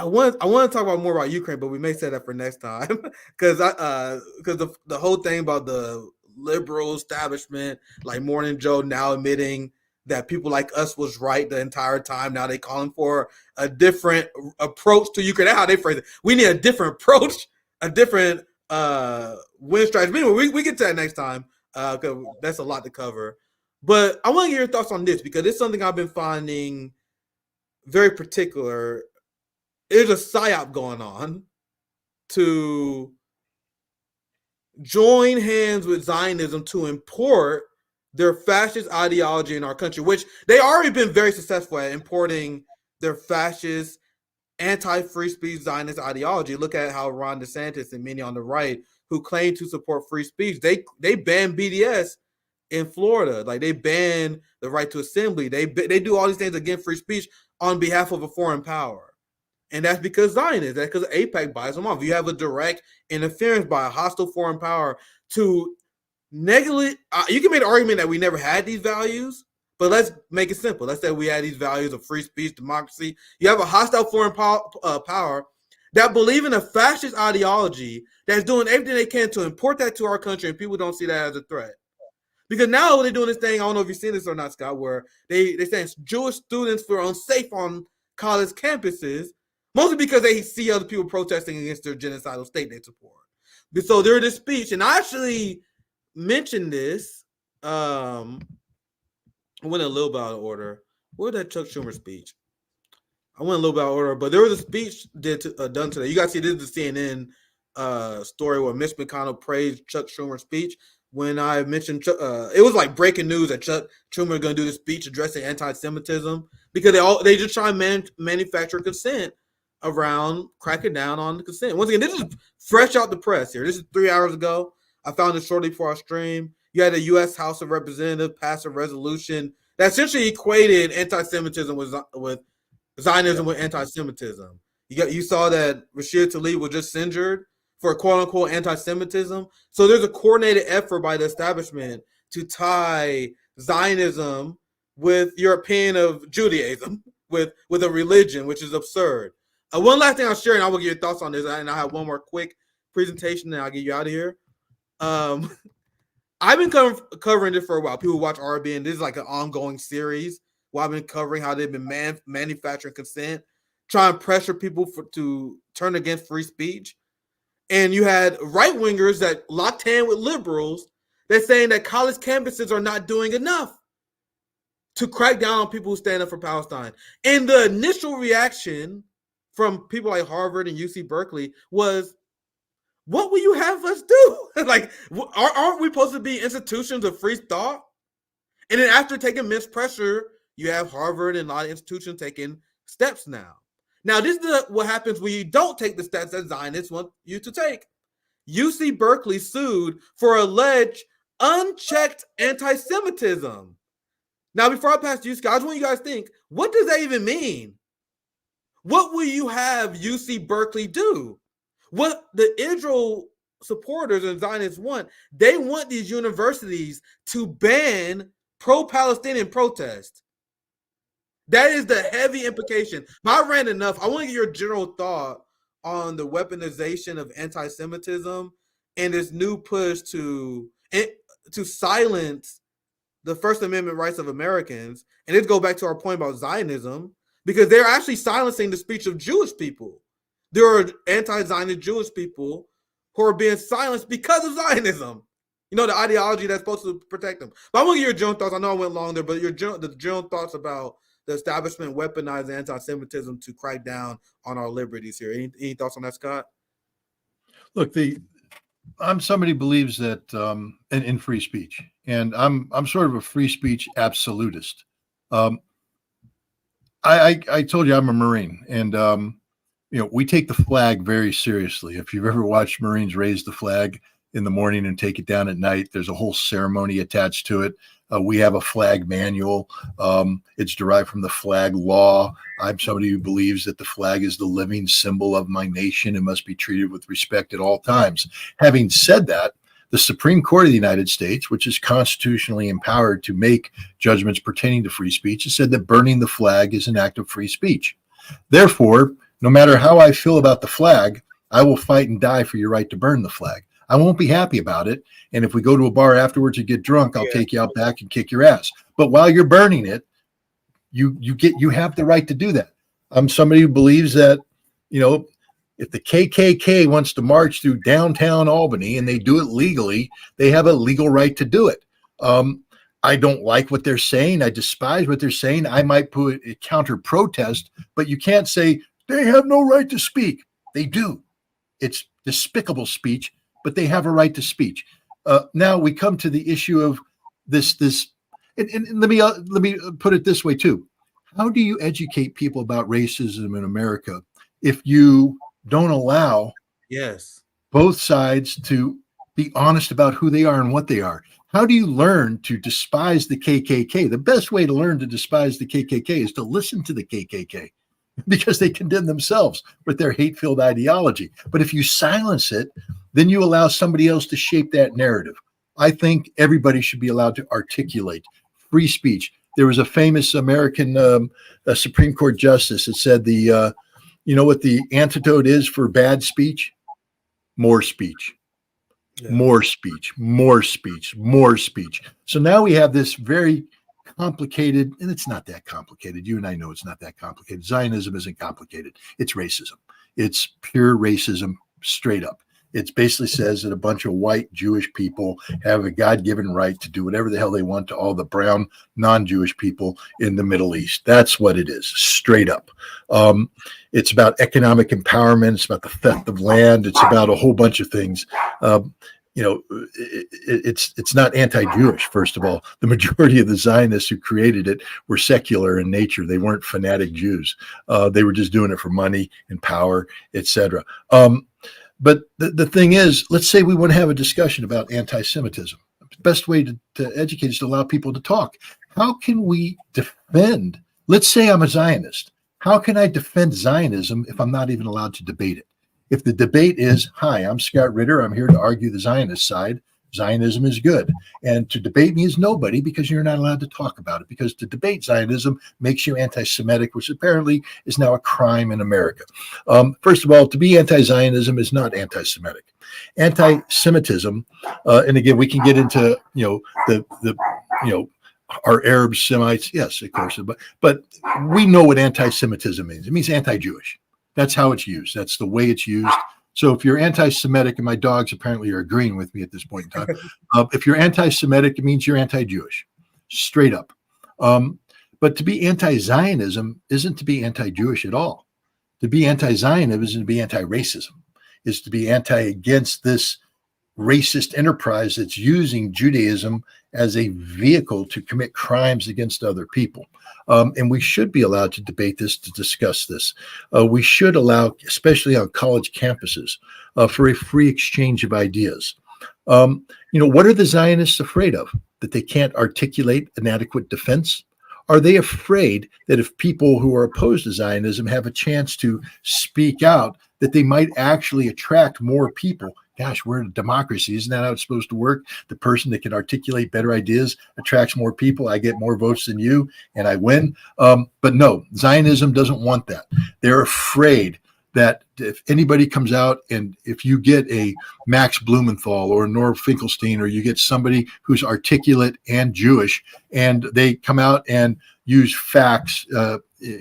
want to talk about more about Ukraine, but we may say that for next time, because the whole thing about the liberal establishment, like Morning Joe now admitting that people like us was right the entire time. Now they calling for a different approach to Ukraine. That's how they phrase it. We need a different approach, a different win strategy. Anyway, we get to that next time, because that's a lot to cover. But I want to get your thoughts on this because it's something I've been finding very particular. There's a psyop going on to join hands with Zionism to import their fascist ideology in our country, which they already been very successful at importing their fascist, anti-free speech Zionist ideology. Look at how Ron DeSantis and many on the right who claim to support free speech, they banned BDS in Florida. Like they ban the right to assembly. They do all these things against free speech on behalf of a foreign power. And that's because Zionists, that's because AIPAC buys them off. You have a direct interference by a hostile foreign power to negatively, you can make an argument that we never had these values, but let's make it simple. Let's say we had these values of free speech, democracy. You have a hostile foreign power that believe in a fascist ideology that's doing everything they can to import that to our country, and people don't see that as a threat. Because now they're doing this thing, I don't know if you've seen this or not, Scott, where they're saying Jewish students feel unsafe on college campuses, mostly because they see other people protesting against their genocidal state they support. So there's this speech, and I actually mentioned this. I went a little bit out of order. What was that Chuck Schumer speech? I went a little bit out of order, but there was a speech done today. You guys see this is the CNN story where Mitch McConnell praised Chuck Schumer's speech. When I mentioned, it was like breaking news that Chuck Schumer was going to do this speech addressing anti-Semitism because they just try and manufacture consent around cracking down on the consent. Once again, this is fresh out the press here. This is 3 hours ago. I found it shortly before our stream. You had the U.S. House of Representatives pass a resolution that essentially equated anti-Semitism with Zionism with anti-Semitism. You saw that Rashid Tlaib was just censured for quote-unquote anti-Semitism. So there's a coordinated effort by the establishment to tie Zionism with your opinion of Judaism, with a religion, which is absurd. One last thing I'll share, and I will get your thoughts on this, and I have one more quick presentation, and I'll get you out of here. I've been covering this for a while. People watch RB, and this is like an ongoing series where I've been covering how they've been manufacturing consent, trying to pressure people to turn against free speech. And you had right-wingers that locked hand with liberals that's saying that college campuses are not doing enough to crack down on people who stand up for Palestine. And the initial reaction from people like Harvard and UC Berkeley was, what will you have us do? Like, aren't we supposed to be institutions of free thought? And then after taking immense pressure, you have Harvard and a lot of institutions taking steps now. Now, this is what happens when you don't take the steps that Zionists want you to take. UC Berkeley sued for alleged unchecked anti-Semitism. Now, before I pass to you, Scott, I just want you guys to think, what does that even mean? What will you have UC Berkeley do? What the Israel supporters and Zionists want, they want these universities to ban pro-Palestinian protest. That is the heavy implication. But I ran enough. I want to get your general thought on the weaponization of anti-Semitism and this new push to silence the First Amendment rights of Americans. And it goes back to our point about Zionism, because they're actually silencing the speech of Jewish people. There are anti-Zionist Jewish people who are being silenced because of Zionism. You know, the ideology that's supposed to protect them. But I want to get your general thoughts. I know I went long there, but the general thoughts about the establishment weaponizing anti-Semitism to crack down on our liberties here. Any thoughts on that, Scott? Look, I'm somebody who believes that in free speech, and I'm sort of a free speech absolutist. I told you I'm a Marine, and you know, we take the flag very seriously. If you've ever watched Marines raise the flag in the morning and take it down at night, there's a whole ceremony attached to it. We have a flag manual. It's derived from the flag law. I'm somebody who believes that the flag is the living symbol of my nation and must be treated with respect at all times. Having said that, the Supreme Court of the United States, which is constitutionally empowered to make judgments pertaining to free speech, has said that burning the flag is an act of free speech. Therefore, no matter how I feel about the flag, I will fight and die for your right to burn the flag. I won't be happy about it. And if we go to a bar afterwards and get drunk, I'll take you out back and kick your ass. But while you're burning it, you have the right to do that. I'm somebody who believes that, you know, if the KKK wants to march through downtown Albany and they do it legally, they have a legal right to do it. I don't like what they're saying. I despise what they're saying. I might put a counter protest, but you can't say they have no right to speak. They do. It's despicable speech, but they have a right to speech. Now we come to the issue of this. And let me put it this way too. How do you educate people about racism in America if you don't allow Yes. both sides to be honest about who they are and what they are? How do you learn to despise the KKK? The best way to learn to despise the KKK is to listen to the KKK, because they condemn themselves with their hate-filled ideology. But if you silence it, then you allow somebody else to shape that narrative. I think everybody should be allowed to articulate free speech. There was a famous American Supreme Court justice that said you know what the antidote is for bad speech? More speech. Yeah. More speech, more speech, more speech. So now we have this very complicated, and it's not that complicated. You and I know it's not that complicated. Zionism isn't complicated. It's racism. It's pure racism, straight up. It basically says that a bunch of white Jewish people have a God-given right to do whatever the hell they want to all the brown, non-Jewish people in the Middle East. That's what it is, straight up. It's about economic empowerment. It's about the theft of land. It's about a whole bunch of things. It's not anti-Jewish, first of all. The majority of the Zionists who created it were secular in nature. They weren't fanatic Jews. They were just doing it for money and power, etc. But the thing is, let's say we want to have a discussion about anti-Semitism. The best way to educate is to allow people to talk. How can we defend? Let's say I'm a Zionist. How can I defend Zionism if I'm not even allowed to debate it? If the debate is, hi, I'm Scott Ritter, I'm here to argue the Zionist side, Zionism is good. And to debate me is nobody, because you're not allowed to talk about it, because to debate Zionism makes you anti-Semitic, which apparently is now a crime in America. First of all, to be anti-Zionism is not anti-Semitic. Anti-Semitism, and again, we can get into, our Arab Semites, yes, of course, but we know what anti-Semitism means. It means anti-Jewish. That's how it's used. That's the way it's used. So if you're anti-Semitic, and my dogs apparently are agreeing with me at this point in time, if you're anti-Semitic, it means you're anti-Jewish, straight up. But to be anti-Zionism isn't to be anti-Jewish at all. To be anti-Zionism isn't to be anti-racism. It's to be against this racist enterprise that's using Judaism as a vehicle to commit crimes against other people. And we should be allowed to debate this, to discuss this. We should allow, especially on college campuses, for a free exchange of ideas. What are the Zionists afraid of? That they can't articulate an adequate defense? Are they afraid that if people who are opposed to Zionism have a chance to speak out, that they might actually attract more people? Gosh, we're in a democracy. Isn't that how it's supposed to work? The person that can articulate better ideas attracts more people. I get more votes than you, and I win. But no, Zionism doesn't want that. They're afraid that if anybody comes out, and if you get a Max Blumenthal or Norv Finkelstein, or you get somebody who's articulate and Jewish, and they come out and use facts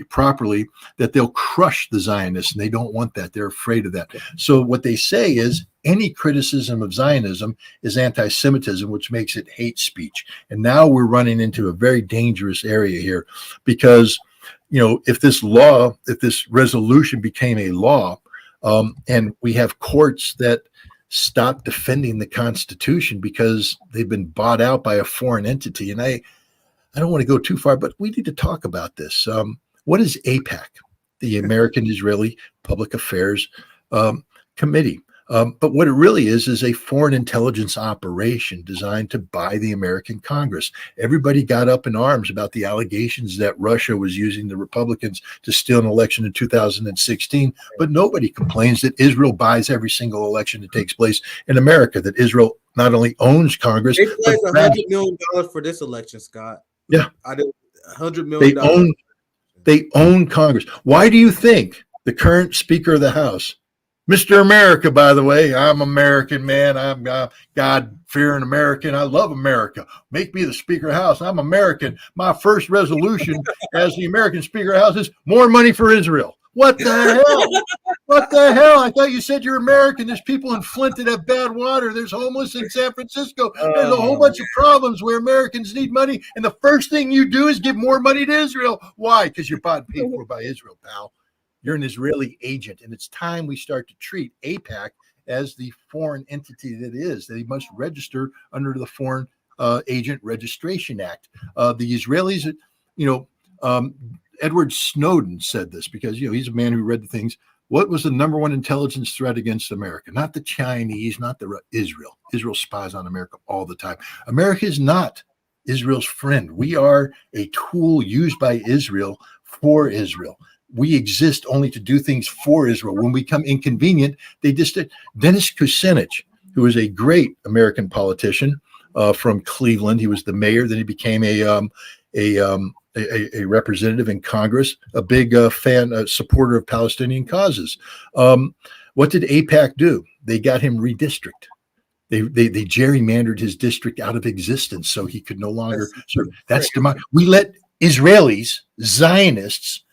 properly, that they'll crush the Zionists, and they don't want that. They're afraid of that. So what they say is any criticism of Zionism is anti-Semitism, which makes it hate speech. And now we're running into a very dangerous area here, because if this resolution became a law, and we have courts that stop defending the Constitution because they've been bought out by a foreign entity. And I don't want to go too far, but we need to talk about this. What is AIPAC, the American Israeli Public Affairs Committee? But what it really is a foreign intelligence operation designed to buy the American Congress. Everybody got up in arms about the allegations that Russia was using the Republicans to steal an election in 2016, but nobody complains that Israel buys every single election that takes place in America, that Israel not only owns Congress, they pledged $100 million for this election, Scott. Yeah. I did $100 million. They own Congress. Why do you think the current Speaker of the House, Mr. America, by the way, I'm American, man. I'm God-fearing American. I love America. Make me the Speaker of the House. I'm American. My first resolution as the American Speaker of the House is more money for Israel. What the hell? What the hell? I thought you said you're American. There's people in Flint that have bad water. There's homeless in San Francisco. There's a whole bunch of problems where Americans need money. And the first thing you do is give more money to Israel. Why? Because you're bought and paid for by Israel, pal. You're an Israeli agent. And it's time we start to treat AIPAC as the foreign entity that it is. They must register under the Foreign Agent Registration Act. The Israelis, Edward Snowden said this because, he's a man who read the things. What was the number one intelligence threat against America? Not the Chinese, not Israel. Israel spies on America all the time. America is not Israel's friend. We are a tool used by Israel for Israel. We exist only to do things for Israel. When we become inconvenient, they just did. Dennis Kucinich, who was a great American politician from Cleveland, he was the mayor. Then he became a representative in Congress, a big supporter of Palestinian causes. What did AIPAC do? They got him redistricted. They gerrymandered his district out of existence so he could no longer serve. That's we let Israelis, Zionists,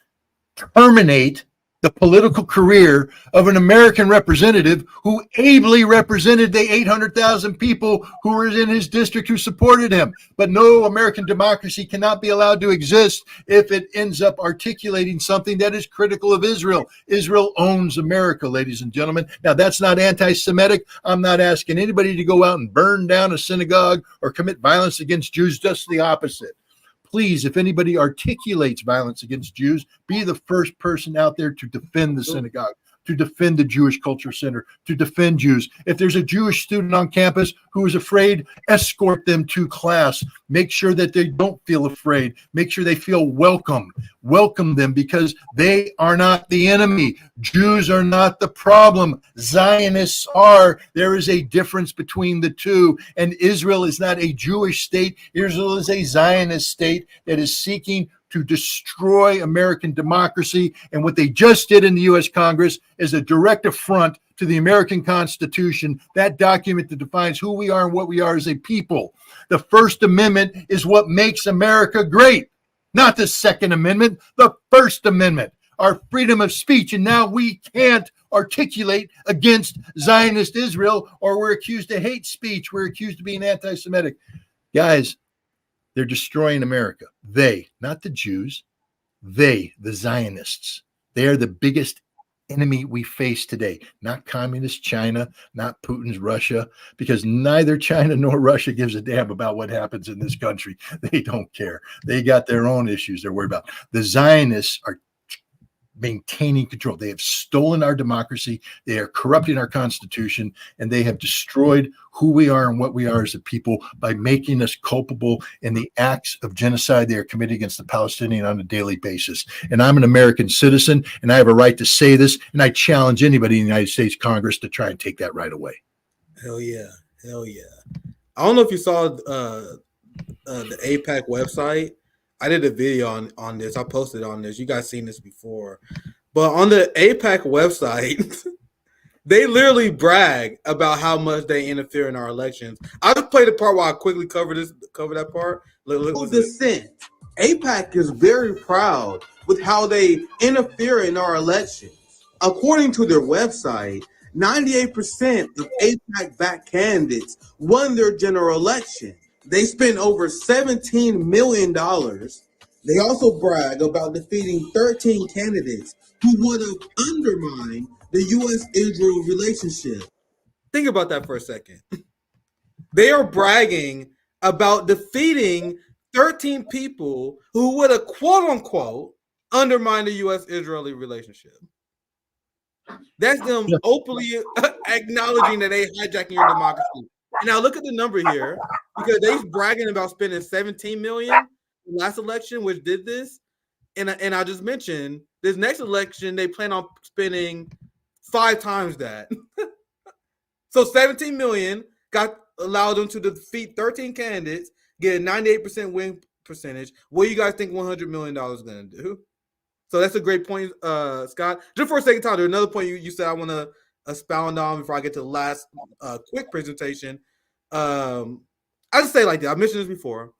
terminate the political career of an American representative who ably represented the 800,000 people who were in his district who supported him. But no, American democracy cannot be allowed to exist if it ends up articulating something that is critical of Israel. Israel owns America, ladies and gentlemen. Now, that's not anti-Semitic. I'm not asking anybody to go out and burn down a synagogue or commit violence against Jews, just the opposite. Please, if anybody articulates violence against Jews, be the first person out there to defend the synagogue, to defend the Jewish Culture Center, to defend Jews. If there's a Jewish student on campus who is afraid, escort them to class. Make sure that they don't feel afraid. Make sure they feel welcome. Welcome them because they are not the enemy. Jews are not the problem. Zionists are. There is a difference between the two. And Israel is not a Jewish state. Israel is a Zionist state that is seeking to destroy American democracy. And what they just did in the U.S. Congress is a direct affront to the American Constitution, that document that defines who we are and what we are as a people. The First Amendment is what makes America great, not the Second Amendment, the First Amendment, our freedom of speech. And now we can't articulate against Zionist Israel, or we're accused of hate speech. We're accused of being anti-Semitic. Guys, they're destroying America. They, not the Jews, they, the Zionists. They are the biggest enemy we face today. Not communist China, not Putin's Russia, because neither China nor Russia gives a damn about what happens in this country. They don't care. They got their own issues they're worried about. The Zionists are maintaining control. They have stolen our democracy. They are corrupting our Constitution, and they have destroyed who we are and what we are as a people by making us culpable in the acts of genocide they are committing against the Palestinian on a daily basis. And I'm an American citizen, and I have a right to say this, and I challenge anybody in the United States Congress to try and take that right away. Hell yeah. Hell yeah. I don't know if you saw the AIPAC website. I did a video on this. I posted on this. You guys seen this before. But on the AIPAC website, they literally brag about how much they interfere in our elections. I'll just play the part while I quickly cover that part. Dissent. AIPAC is very proud with how they interfere in our elections. According to their website, 98% of AIPAC-backed candidates won their general election. They spent over $17 million. They also brag about defeating 13 candidates who would have undermined the U.S.-Israel relationship. Think about that for a second. They are bragging about defeating 13 people who would have, quote-unquote, undermined the U.S.-Israeli relationship. That's them openly acknowledging that they're hijacking your democracy. And now look at the number here, because they're bragging about spending $17 million in last election, which did this. And I just mentioned this next election, they plan on spending 5 times that. So $17 million allowed them to defeat 13 candidates, get a 98% win percentage. What do you guys think $100 million is going to do? So that's a great point, Scott. Just for a second, Tyler, another point you said I want to expound on before I get to the last quick presentation. I just say like that. I mentioned this before.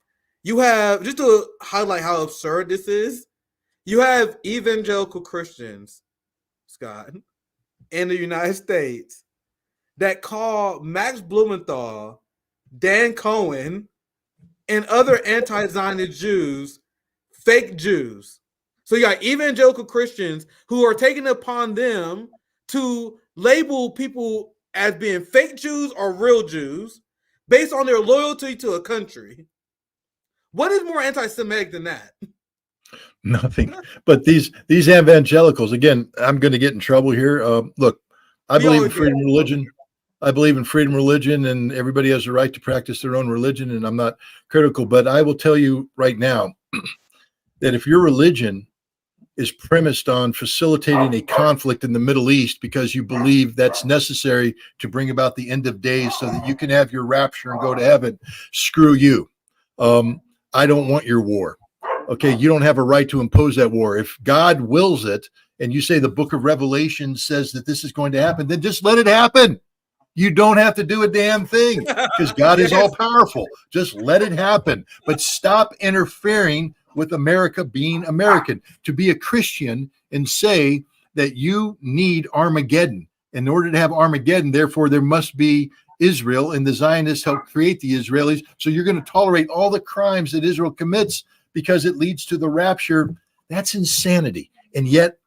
You have, just to highlight how absurd this is, you have evangelical Christians Scott, in the United States that call Max Blumenthal, Dan Cohen, and other anti-Zionist Jews fake Jews. So you got evangelical Christians who are taking it upon them to label people as being fake Jews or real Jews based on their loyalty to a country. What is more anti-Semitic than that? Nothing. But these evangelicals, again, I'm going to get in trouble here. Look, I believe in freedom of religion. I believe in freedom of religion, and everybody has the right to practice their own religion, and I'm not critical. But I will tell you right now that if your religion is premised on facilitating a conflict in the Middle East because you believe that's necessary to bring about the end of days so that you can have your rapture and go to heaven, screw you. I don't want your war. Okay, you don't have a right to impose that war. If God wills it, and you say the book of Revelation says that this is going to happen, then just let it happen. You don't have to do a damn thing because God is all powerful. Just let it happen. But stop interfering with America being American. To be a Christian and say that you need Armageddon. In order to have Armageddon, therefore, there must be Israel, and the Zionists help create the Israelis. So you're going to tolerate all the crimes that Israel commits because it leads to the rapture. That's insanity. And yet,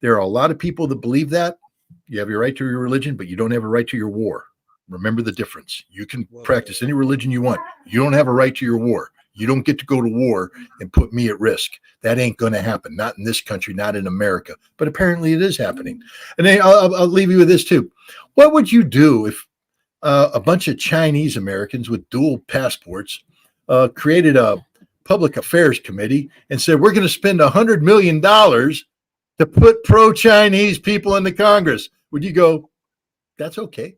there are a lot of people that believe that. You have your right to your religion, but you don't have a right to your war. Remember the difference. You can practice any religion you want. You don't have a right to your war. You don't get to go to war and put me at risk. That ain't going to happen. Not in this country, not in America. But apparently it is happening. And then I'll leave you with this too. What would you do if a bunch of Chinese Americans with dual passports created a public affairs committee and said, we're going to spend $100 million to put pro-Chinese people into Congress? Would you go, that's okay?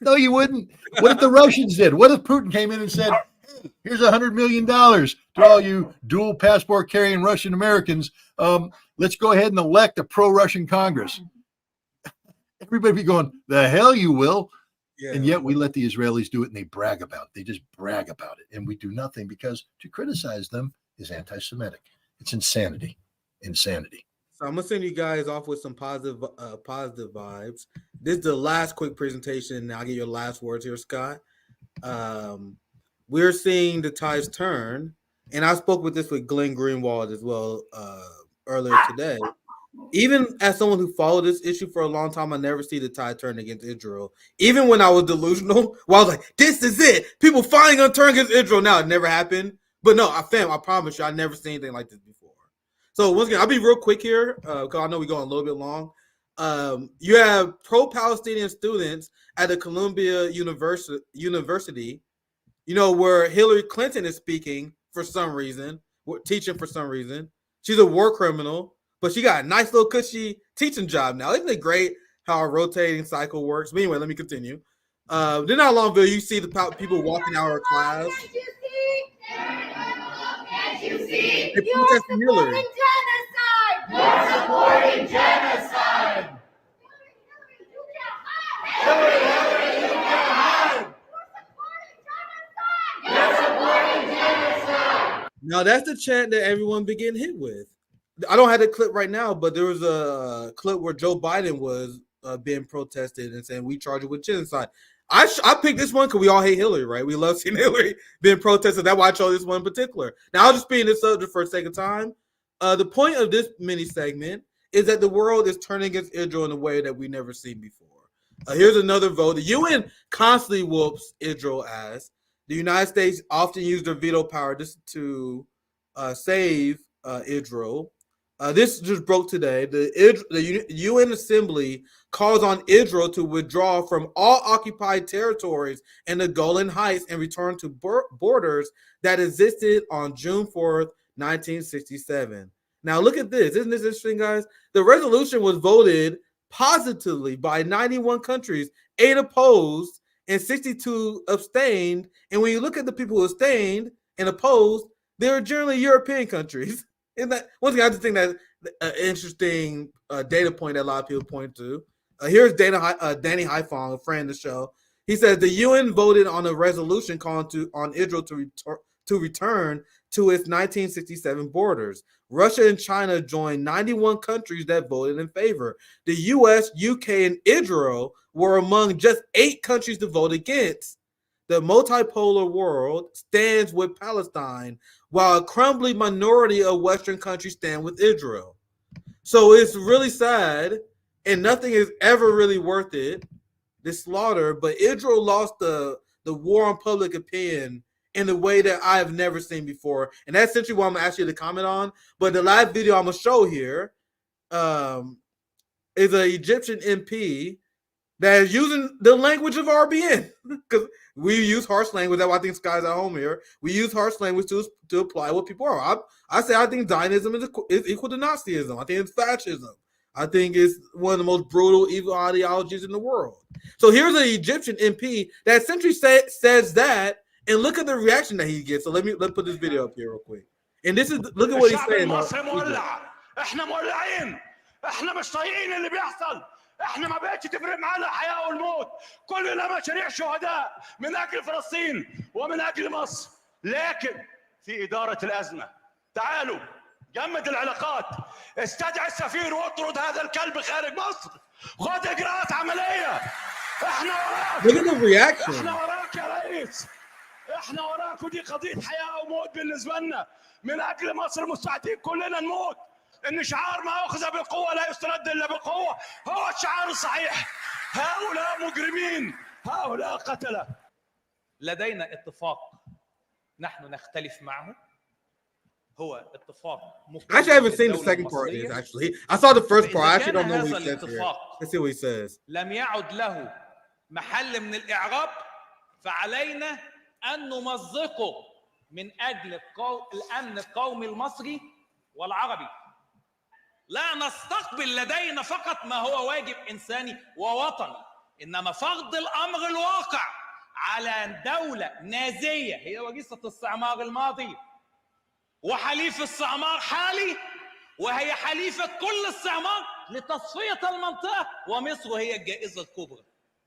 No, you wouldn't. What if the Russians did? What if Putin came in and said, hey, here's $100 million to all you dual passport carrying Russian Americans. Let's go ahead and elect a pro-Russian Congress. Everybody be going, the hell you will. Yeah. And yet we let the Israelis do it, and they brag about it. They just brag about it. And we do nothing because to criticize them is anti-Semitic. It's insanity. Insanity. So I'm gonna send you guys off with some positive vibes. This is the last quick presentation, and I'll get your last words here, Scott. We're seeing the tides turn, and I spoke with Glenn Greenwald as well earlier today. Even as someone who followed this issue for a long time, I never see the tide turn against Israel. Even when I was delusional, I was like, this is it. People finally gonna turn against Israel now. It never happened. But no, I promise you, I never seen anything like this before. So once again, I'll be real quick here because I know we're going a little bit long. You have pro-Palestinian students at the Columbia University, you know, where Hillary Clinton is speaking for some reason, teaching for some reason. She's a war criminal, but she got a nice little cushy teaching job now. Isn't it great how a rotating cycle works? But anyway, let me continue. Then not long ago, you see the people walking out of her class. They protesting Hillary. You're supporting genocide. Hillary, you can't hide. You're supporting genocide. Now that's the chant that everyone began hit with. I don't have the clip right now, but there was a clip where Joe Biden was being protested and saying we charge it with genocide. I picked this one because we all hate Hillary, right? We love seeing Hillary being protested. That's why I chose this one in particular. Now, I'll just be in this subject for the sake of time. The point of this mini segment is that the world is turning against Israel in a way that we've never seen before. Here's another vote. The UN constantly whoops Israel ass. The United States often use their veto power just to save Israel. This just broke today. The UN Assembly calls on Israel to withdraw from all occupied territories in the Golan Heights and return to borders that existed on June 4th, 1967. Now look at this. Isn't this interesting, guys? The resolution was voted positively by 91 countries, 8 opposed, and 62 abstained. And when you look at the people who abstained and opposed, they're generally European countries. And that, once again, I just think that's an interesting data point that a lot of people point to. Here's Danny Haifong, a friend of the show. He says the UN voted on a resolution calling on Israel to return to its 1967 borders. Russia and China joined 91 countries that voted in favor. The US, UK, and Israel were among just 8 countries to vote against. The multipolar world stands with Palestine, while a crumbling minority of Western countries stand with Israel. So it's really sad, and nothing is ever really worth it, this slaughter, but Israel lost the war on public opinion in a way that I have never seen before. And that's essentially what I'm going to ask you to comment on. But the last video I'm going to show here is an Egyptian MP that is using the language of RBN. Because we use harsh language. That's why I think Sky's at home here. We use harsh language to apply what people are. I say I think Zionism is equal to Nazism. I think it's fascism. I think it's one of the most brutal, evil ideologies in the world. So here's an Egyptian MP that essentially says that, and look at the reaction that he gets. So let's put this video up here real quick. And this is look at what he's saying. احنا مولعين، احنا مش طايقين اللي بيحصل، احنا ما بقتش تفرق معانا الحياه والموت، كلنا مشاريع شهداء من اجل فلسطين ومن اجل مصر، لكن في اداره الازمه تعالوا جمد العلاقات، استدعي السفير واطرد هذا الكلب خارج مصر، خد اجراءات عمليه، احنا وراك. Look at the reaction. احنا وراك يا ريس، احنا وراك، ودي قضيه حياه وموت بالنسبه لنا، من اجل مصر مستعدين كلنا نموت. ان شعار ما اخذ بالقوه لا يسترد الا بالقوه هو الشعار الصحيح. هؤلاء مجرمين، هؤلاء قتله. لدينا اتفاق نحن نختلف معه، هو اتفاق. Actually, I haven't seen the second part of this. Actually, I saw the first part. I actually don't know what he says here. Let's see what he says. لم يعد له محل من الإعراب، فعلينا أن نمزقه من أجل الأمن القومي المصري والعربي. لا نستقبل لدينا فقط ما هو واجب إنساني ووطني، إنما فرض الأمر الواقع على دولة نازية هي وجيزة الاستعمار الماضي وحليف استعمار حالي، وهي حليفة كل استعمار لتصفية المنطقة، ومصر هي الجائزة الكبرى.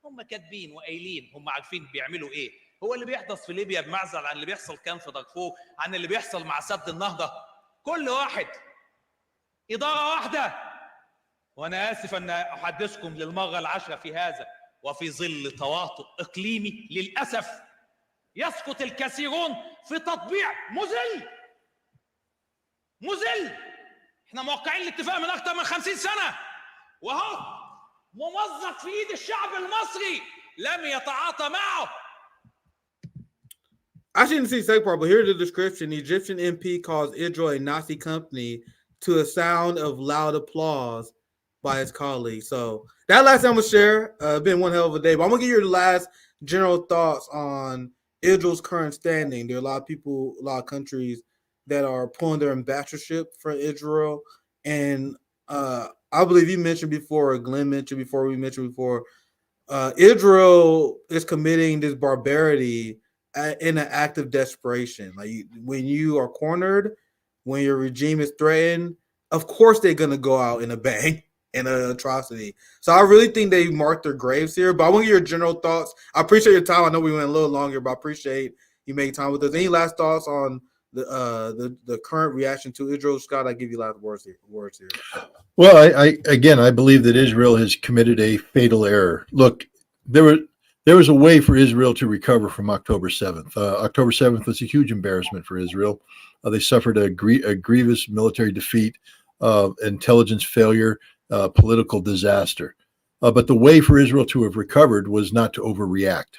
هم كاتبين وقايلين، هم عارفين بيعملوا ايه. هو اللي بيحدث في ليبيا بمعزل عن اللي بيحصل كان في دارفور، عن اللي بيحصل مع سد النهضة، كل واحد إدارة واحدة. وأنا آسف أن أحدثكم للمرة العاشرة في هذا، وفي ظل تواطؤ إقليمي للأسف يسقط الكثيرون في تطبيع مذل. احنا موقعين الاتفاق من أكثر من 50 سنة، وهو ممزق في إيد الشعب المصري لم يتعاطى معه. I didn't see the second part, but here's the description. The Egyptian MP calls Israel a Nazi company to a sound of loud applause by his colleagues. So that last time I'm gonna share. Been one hell of a day, but I'm gonna give you your last general thoughts on Israel's current standing. There are a lot of people, a lot of countries that are pulling their ambassadorship for Israel, and I believe you mentioned before, Glenn mentioned before, we mentioned before, Israel is committing this barbarity in an act of desperation. Like when you are cornered, when your regime is threatened, of course they're gonna go out in a bang and an atrocity. So I really think they marked their graves here. But I want to hear your general thoughts. I appreciate your time. I know we went a little longer, but I appreciate you making time with us. Any last thoughts on the current reaction to Israel? Scott, I give you last words here. Well, I believe that Israel has committed a fatal error. Look, there was a way for Israel to recover from October 7th. October 7th was a huge embarrassment for Israel. They suffered a grievous military defeat, intelligence failure, political disaster. But the way for Israel to have recovered was not to overreact,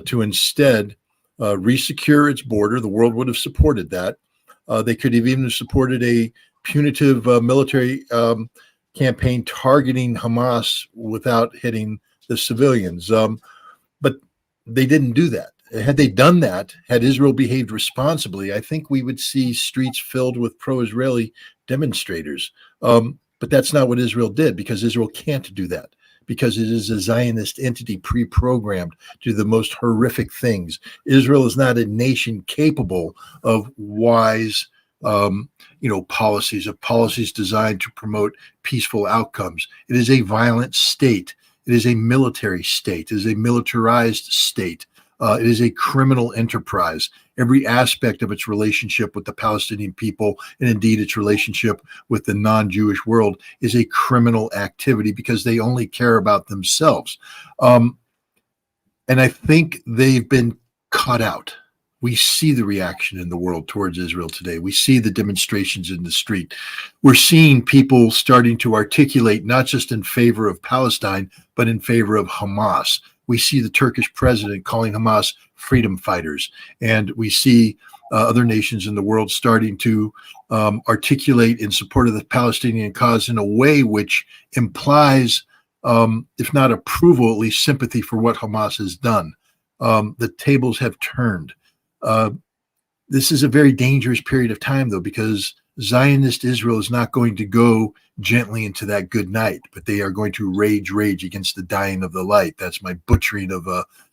to instead resecure its border. The world would have supported that. They could have even supported a punitive military campaign targeting Hamas without hitting the civilians. But they didn't do that. Had they done that, had Israel behaved responsibly, I think we would see streets filled with pro-Israeli demonstrators. But that's not what Israel did, because Israel can't do that, because it is a Zionist entity pre-programmed to do the most horrific things. Israel is not a nation capable of wise policies designed to promote peaceful outcomes. It is a violent state. It is a military state. It is a militarized state. It is a criminal enterprise. Every aspect of its relationship with the Palestinian people, and indeed its relationship with the non-Jewish world, is a criminal activity because they only care about themselves. And I think they've been caught out. We see the reaction in the world towards Israel today. We see the demonstrations in the street. We're seeing people starting to articulate not just in favor of Palestine, but in favor of Hamas. We see the Turkish president calling Hamas freedom fighters. And we see other nations in the world starting to articulate in support of the Palestinian cause in a way which implies, if not approval, at least sympathy for what Hamas has done. The tables have turned. This is a very dangerous period of time, though, because Zionist Israel is not going to go gently into that good night, but they are going to rage against the dying of the light. That's my butchering of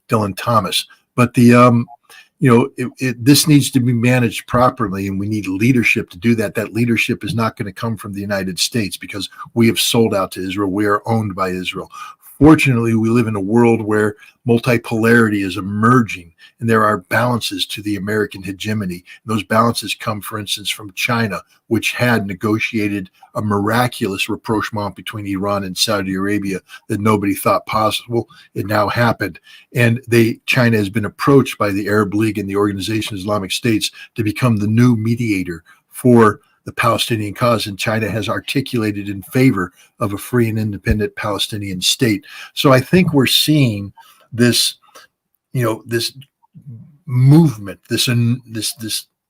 Dylan Thomas. But this needs to be managed properly, and we need leadership to do that. That leadership is not going to come from the United States because we have sold out to Israel. We are owned by Israel. Fortunately, we live in a world where multipolarity is emerging, and there are balances to the American hegemony. Those balances come, for instance, from China, which had negotiated a miraculous rapprochement between Iran and Saudi Arabia that nobody thought possible. It now happened. And China has been approached by the Arab League and the Organization of Islamic States to become the new mediator for the Palestinian cause, and China has articulated in favor of a free and independent Palestinian state. So I think we're seeing this, this movement, this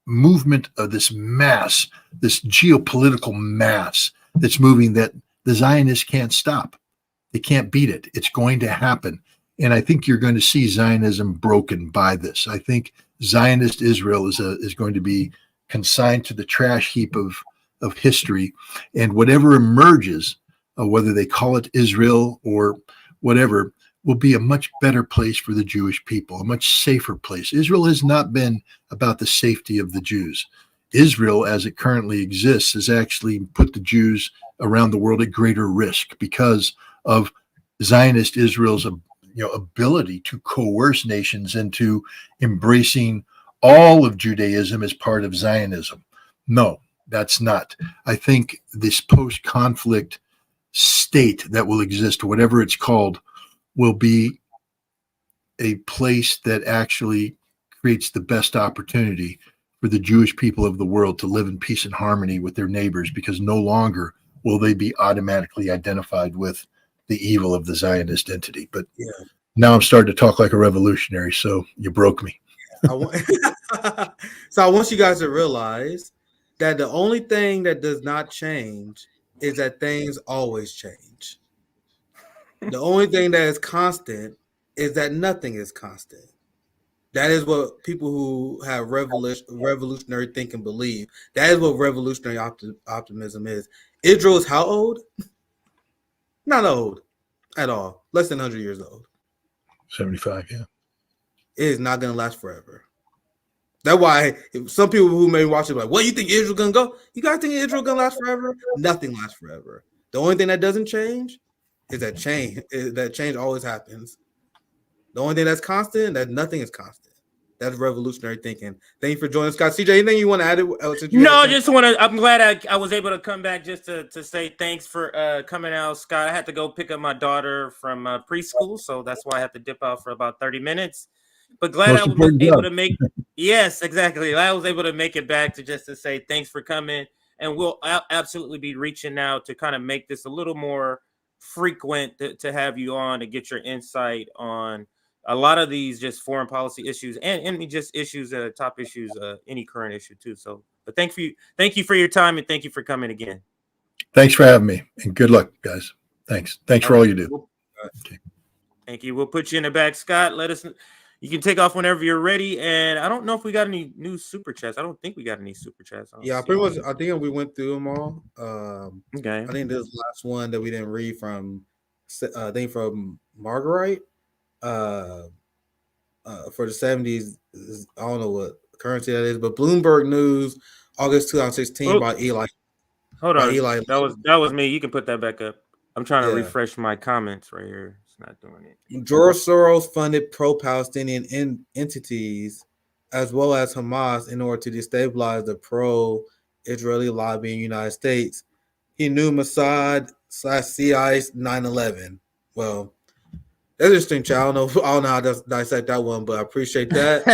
movement of this mass, this geopolitical mass that's moving that the Zionists can't stop. They can't beat it. It's going to happen. And I think you're going to see Zionism broken by this. I think Zionist Israel is going to be consigned to the trash heap of history, and whatever emerges, whether they call it Israel or whatever, will be a much better place for the Jewish people, a much safer place. Israel has not been about the safety of the Jews. Israel, as it currently exists, has actually put the Jews around the world at greater risk because of Zionist Israel's ability to coerce nations into embracing all of Judaism as part of Zionism. No, that's not. I think this post-conflict state that will exist, whatever it's called, will be a place that actually creates the best opportunity for the Jewish people of the world to live in peace and harmony with their neighbors, because no longer will they be automatically identified with the evil of the Zionist entity. But now I'm starting to talk like a revolutionary, so you broke me. So I want you guys to realize that the only thing that does not change is that things always change. The only thing that is constant is that nothing is constant. That is what people who have revolutionary thinking believe. That is what revolutionary optimism is. Israel is how old? Not old at all. Less than 100 years old. 75, yeah. It is not going to last forever. That's why some people who may watch it like, what, you think Israel going to go? You guys think Israel going to last forever? Nothing lasts forever. The only thing that doesn't change is that change. That change always happens. The only thing that's constant, that nothing is constant. That's revolutionary thinking. Thank you for joining us, Scott. CJ, anything you want to add? I'm glad I was able to come back just to say thanks for coming out, Scott. I had to go pick up my daughter from preschool, so that's why I had to dip out for about 30 minutes. But glad I was able to make. Yes, exactly. I was able to make it back to say thanks for coming, and we'll absolutely be reaching out to kind of make this a little more frequent to have you on to get your insight on a lot of these just foreign policy issues and just issues, top issues, any current issue too. So, but thank you for your time, and thank you for coming again. Thanks for having me, and good luck, guys. Thanks for all you do. Okay. Thank you. We'll put you in the back, Scott. Let us. You can take off whenever you're ready. And I don't know if we got any new super chats. I don't think we got any super chats. Yeah, pretty much. I think we went through them all. Okay. I think there's the last one that we didn't read from. I think from Marguerite. For the 70s, I don't know what currency that is, but Bloomberg News, August 2016 by Eli. Hold on. Eli. That was me. You can put that back up. I'm trying to refresh my comments right here. It's not doing it. George Soros funded pro-Palestinian entities as well as Hamas in order to destabilize the pro-Israeli lobby in the United States. He knew Mossad/CI's 9/11. Well, that's interesting, child. I don't know how to dissect that one, but I appreciate that.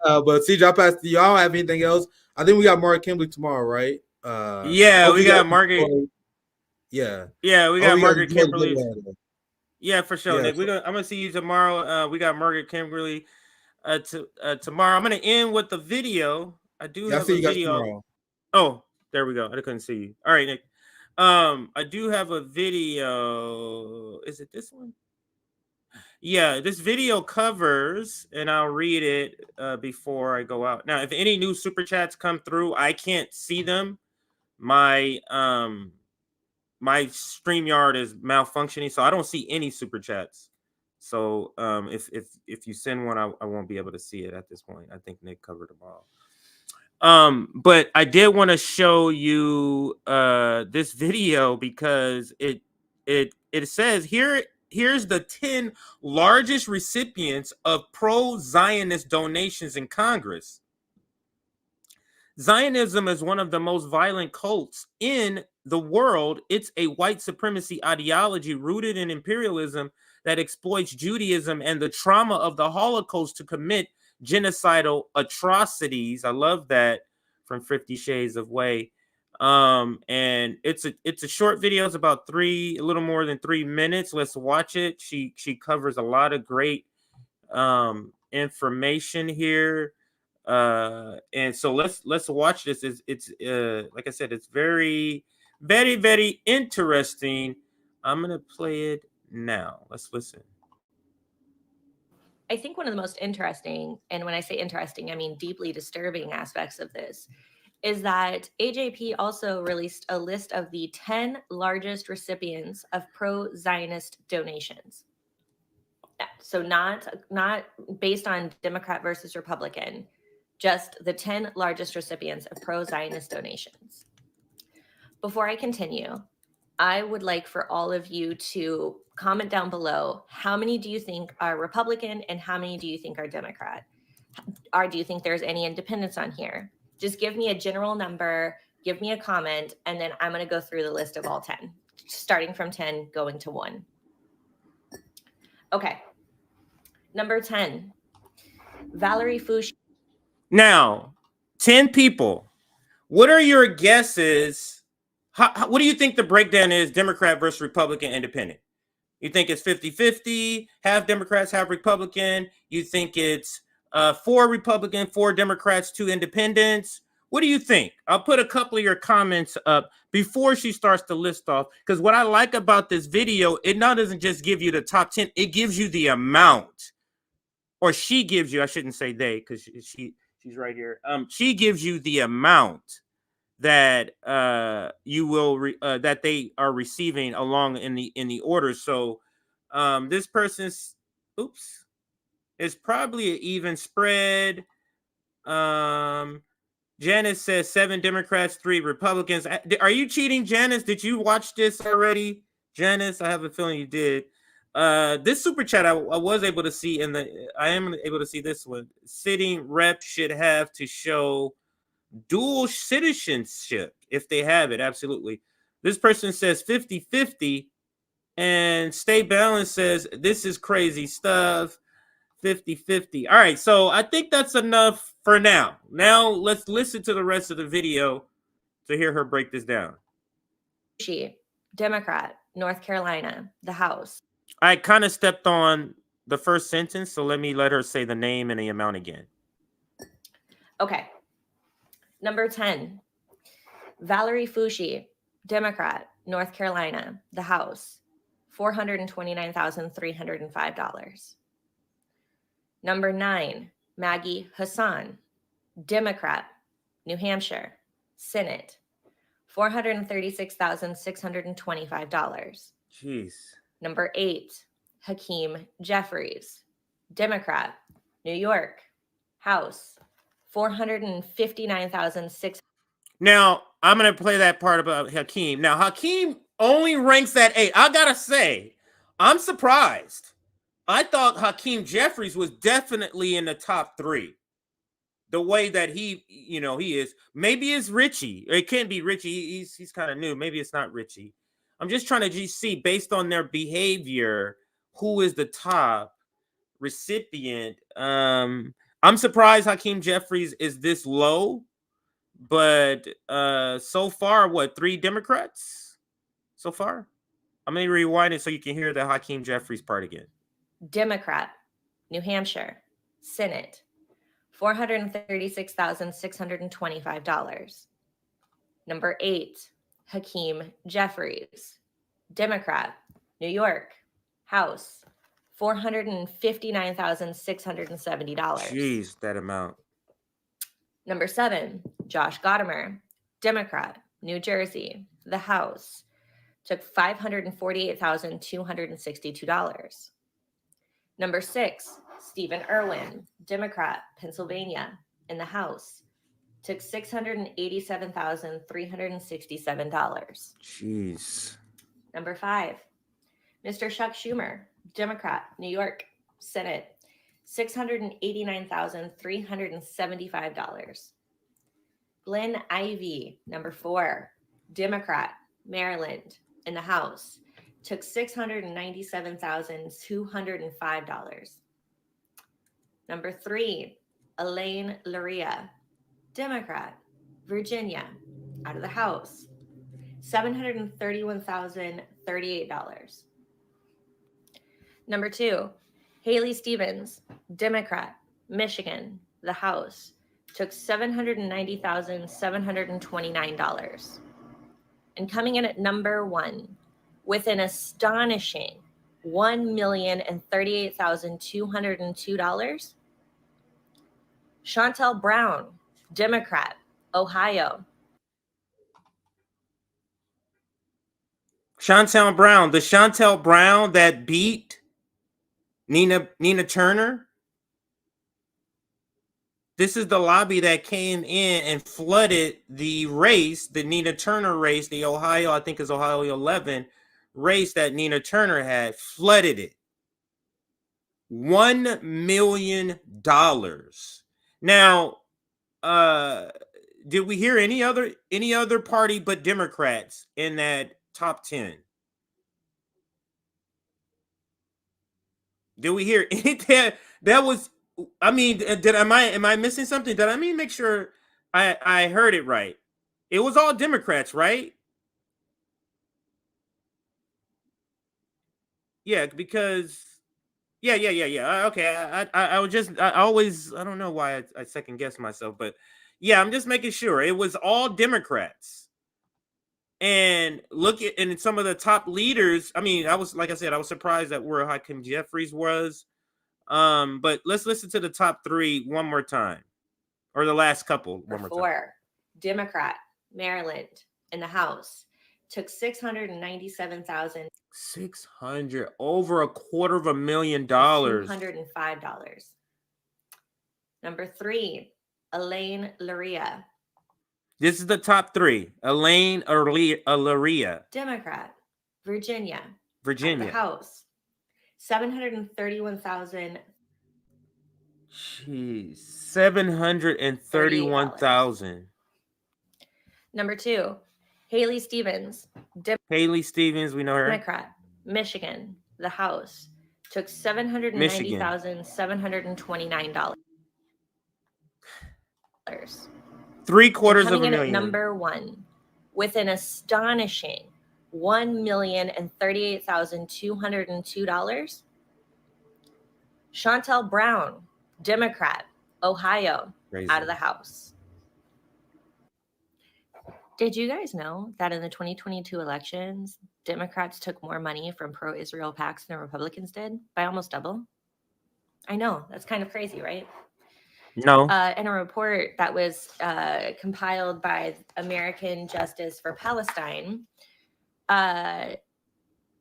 But CJ, I'll pass to y'all. Have anything else? I think we got Mark Kimberly tomorrow, right? Yeah, we got Margaret. Yeah, we got Margaret Kimberly. Kimberly. Yeah, for sure, Nick. I'm gonna see you tomorrow. We got Margaret Kimberly tomorrow. I'm gonna end with the video. I do have a video. Oh, there we go. I couldn't see you. All right, Nick. I do have a video. Is it this one? Yeah, this video covers, and I'll read it before I go out. Now, if any new super chats come through, I can't see them. My my StreamYard is malfunctioning, so I don't see any super chats. So if you send one, I won't be able to see it at this point. I think Nick covered them all. But I did want to show you this video because it says here's the 10 largest recipients of pro-Zionist donations in Congress. Zionism is one of the most violent cults in the world. It's a white supremacy ideology rooted in imperialism that exploits Judaism and the trauma of the Holocaust to commit genocidal atrocities. I love that from 50 Shades of Way. And it's a short video. It's about a little more than 3 minutes. Let's watch it. She covers a lot of great information here. And so let's watch this. It's like I said, it's very, very, very interesting. I'm gonna play it now. Let's listen. I think one of the most interesting, and when I say interesting, I mean deeply disturbing aspects of this, is that AJP also released a list of the 10 largest recipients of pro-Zionist donations. So not based on Democrat versus Republican, just the 10 largest recipients of pro-Zionist donations. Before I continue, I would like for all of you to comment down below, how many do you think are Republican and how many do you think are Democrat? Or do you think there's any independents on here? Just give me a general number, give me a comment, and then I'm going to go through the list of all 10, starting from 10, going to 1. Okay. Number 10, Valerie Fouché. Now, 10 people. What are your guesses? What do you think the breakdown is, Democrat versus Republican, independent? You think it's 50-50, half Democrats, half Republican? You think it's 4 Republican, 4 Democrats, 2 independents? What do you think? I'll put a couple of your comments up before she starts to list off, because what I like about this video, it not doesn't just give you the top 10, it gives you the amount. Or she gives you, I shouldn't say they, because she's right here. She gives you the amount that you will that they are receiving along in the order. So this person's it's probably an even spread. Janice says 7 Democrats, 3 Republicans. Are you cheating, Janice? Did you watch this already, Janice? I have a feeling you did. This super chat I was able to see I am able to see this one. Sitting rep should have to show dual citizenship if they have it. Absolutely. This person says 50-50, and Stay Balanced says this is crazy stuff. 50-50. All right, so I think that's enough for now. Now let's listen to the rest of the video to hear her break this down. She, Democrat, North Carolina, the House. I kind of stepped on the first sentence, so let her say the name and the amount again. Okay. Number 10, Valerie Fouché, Democrat, North Carolina, the House, $429,305. Number 9, Maggie Hassan, Democrat, New Hampshire, Senate, $436,625. Jeez. Number 8, Hakeem Jeffries, Democrat, New York, House, $459,600. Now, I'm going to play that part about Hakeem. Now, Hakeem only ranks at 8. I got to say, I'm surprised. I thought Hakeem Jeffries was definitely in the top 3. The way that he is. Maybe it's Richie. It can't be Richie. He's kind of new. Maybe it's not Richie. I'm just trying to just see, based on their behavior, who is the top recipient. I'm surprised Hakeem Jeffries is this low, but so far, what, 3 Democrats so far? I'm going to rewind it so you can hear the Hakeem Jeffries part again. Democrat, New Hampshire, Senate, $436,625. Number 8, Hakeem Jeffries, Democrat, New York, House, $459,670. Jeez, that amount. Number 7, Josh Gottimer, Democrat, New Jersey, the House, took $548,262. Number 6, Stephen Irwin, Democrat, Pennsylvania, in the House, took $687,367. Jeez. Number 5, Mr. Chuck Schumer, Democrat, New York, Senate, $689,375. Glenn Ivey, number 4, Democrat, Maryland, in the House, took $697,205. Number 3, Elaine Luria, Democrat, Virginia, out of the House, $731,038. Number 2, Haley Stevens, Democrat, Michigan, the House, took $790,729. And coming in at number 1, with an astonishing $1,038,202, Chantel Brown, Democrat, Ohio. Chantel Brown, the Chantel Brown that beat Nina Turner. This is the lobby that came in and flooded the race, the Nina Turner race, the Ohio, I think is Ohio 11 race that Nina Turner had, flooded it. $1 million. Now, did we hear any other party but Democrats in that top 10? Did we hear anything that was? I mean, am I missing something? Did I make sure I heard it right? It was all Democrats, right? Yeah, because yeah. Okay, I was just I don't know why I second guess myself, but yeah, I'm just making sure it was all Democrats. And look at and some of the top leaders. I mean, I was surprised at where Hakeem Jeffries was. But let's listen to the top 3 one more time, or the last couple one more time. 4, Democrat, Maryland, in the House, took $697,000. 600, over $250,000. $205. Number 3, Elaine Luria, This is the top 3. Elaine Luria, Democrat, Virginia, Virginia, the House, $731,000. Jeez, 731,000. Number 2, Haley Stevens, Haley Stevens, we know her. Democrat, Michigan, the House, took $790,729. $750,000. Number 1, with an astonishing $1,038,202, Chantel Brown, Democrat, Ohio, Crazy. out of the House. Did you guys know that in the 2022 elections, Democrats took more money from pro-Israel PACs than Republicans did, by almost double? I know, that's kind of crazy, right? No. In a report that was compiled by American Justice for Palestine,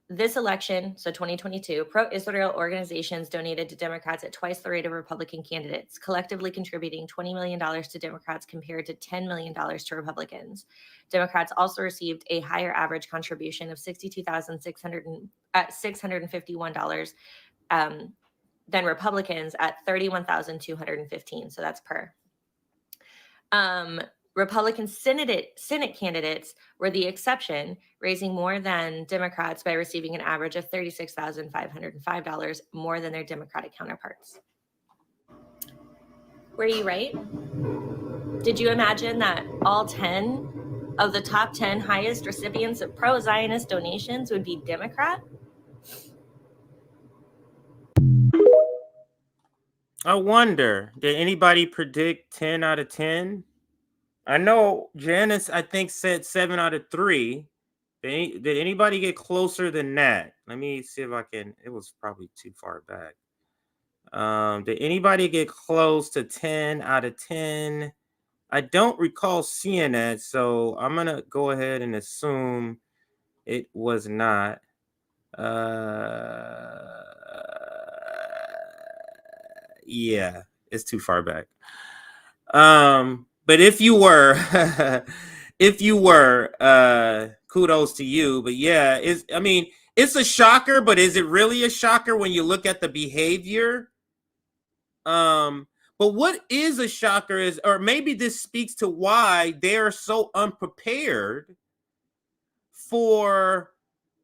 this election, so 2022, pro-Israel organizations donated to Democrats at twice the rate of Republican candidates, collectively contributing $20 million to Democrats compared to $10 million to Republicans. Democrats also received a higher average contribution of $62,651 than Republicans at $31,215. So that's per. Republican Senate candidates were the exception, raising more than Democrats by receiving an average of $36,505 more than their Democratic counterparts. Were you right? Did you imagine that all 10 of the top 10 highest recipients of pro-Zionist donations would be Democrat? I wonder, did anybody predict 10 out of 10? I know Janice, I think, said 7 out of 3. Did anybody get closer than that? Let me see if I can. It was probably too far back. Did anybody get close to 10 out of 10? I don't recall seeing that, so I'm going to go ahead and assume it was not. Yeah, it's too far back. But if you were, kudos to you. But yeah, it's a shocker, but is it really a shocker when you look at the behavior? But what is a shocker is, or maybe this speaks to why they're so unprepared for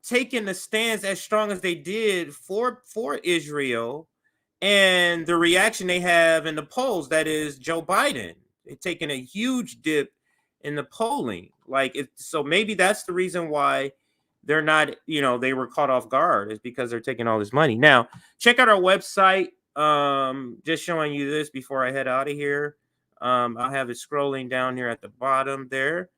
taking the stance as strong as they did for Israel, and the reaction they have in the polls, that is Joe Biden. They're taking a huge dip in the polling. So maybe that's the reason why they're not, they were caught off guard, is because they're taking all this money. Now, check out our website. Just showing you this before I head out of here. I'll have it scrolling down here at the bottom there.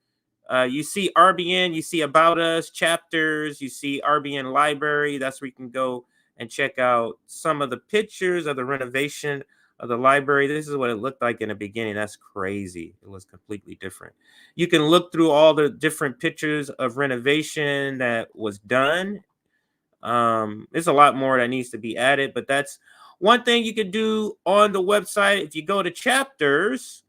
You see RBN, you see About Us, chapters, you see RBN Library. That's where you can go and check out some of the pictures of the renovation of the library. This is what it looked like in the beginning. That's crazy. It was completely different. You can look through all the different pictures of renovation that was done. There's a lot more that needs to be added, but that's one thing you can do on the website. If you go to chapters,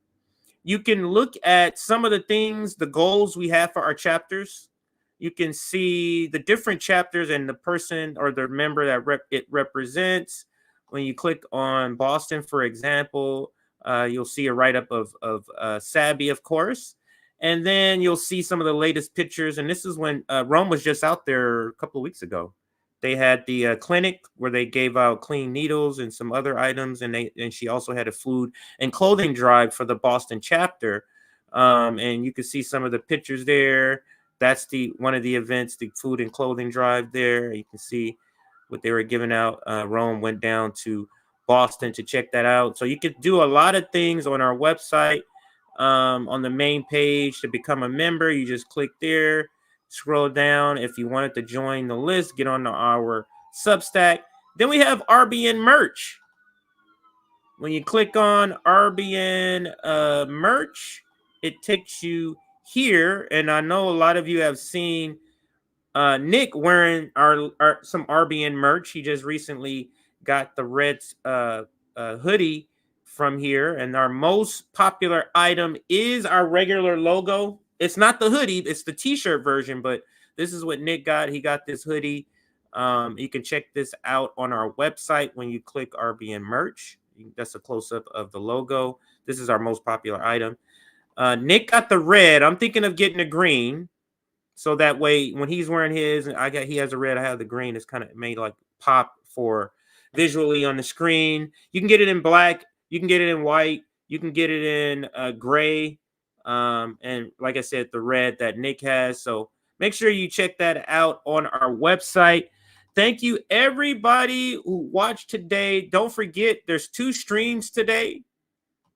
you can look at some of the things, the goals we have for our chapters. You can see the different chapters and the person or the member that it represents. When you click on Boston, for example, you'll see a write-up of Sabi, of course. And then you'll see some of the latest pictures. And this is when Rome was just out there a couple of weeks ago. They had the clinic where they gave out clean needles and some other items. And she also had a food and clothing drive for the Boston chapter. And you can see some of the pictures there. That's one of the events, the food and clothing drive there. You can see what they were giving out. Rome went down to Boston to check that out. So you could do a lot of things on our website. On the main page to become a member, you just click there, scroll down. If you wanted to join the list, get on our Substack. Then we have RBN merch. When you click on RBN merch, it takes you here, and I know a lot of you have seen Nick wearing our some RBN merch. He just recently got the red hoodie from here, and our most popular item is our regular logo. It's not the hoodie, it's the t-shirt version, but this is what Nick got. He got this hoodie. You can check this out on our website when you click RBN merch. That's a close-up of the logo. This is our most popular item. Nick got the red. I'm thinking of getting a green, so that way when he's wearing his, he has a red, I have the green. It's kind of made like pop for visually on the screen. You can get it in black, you can get it in white, you can get it in gray, and like I said, the red that Nick has. So make sure you check that out on our website. Thank you everybody who watched today. Don't forget, there's 2 streams today.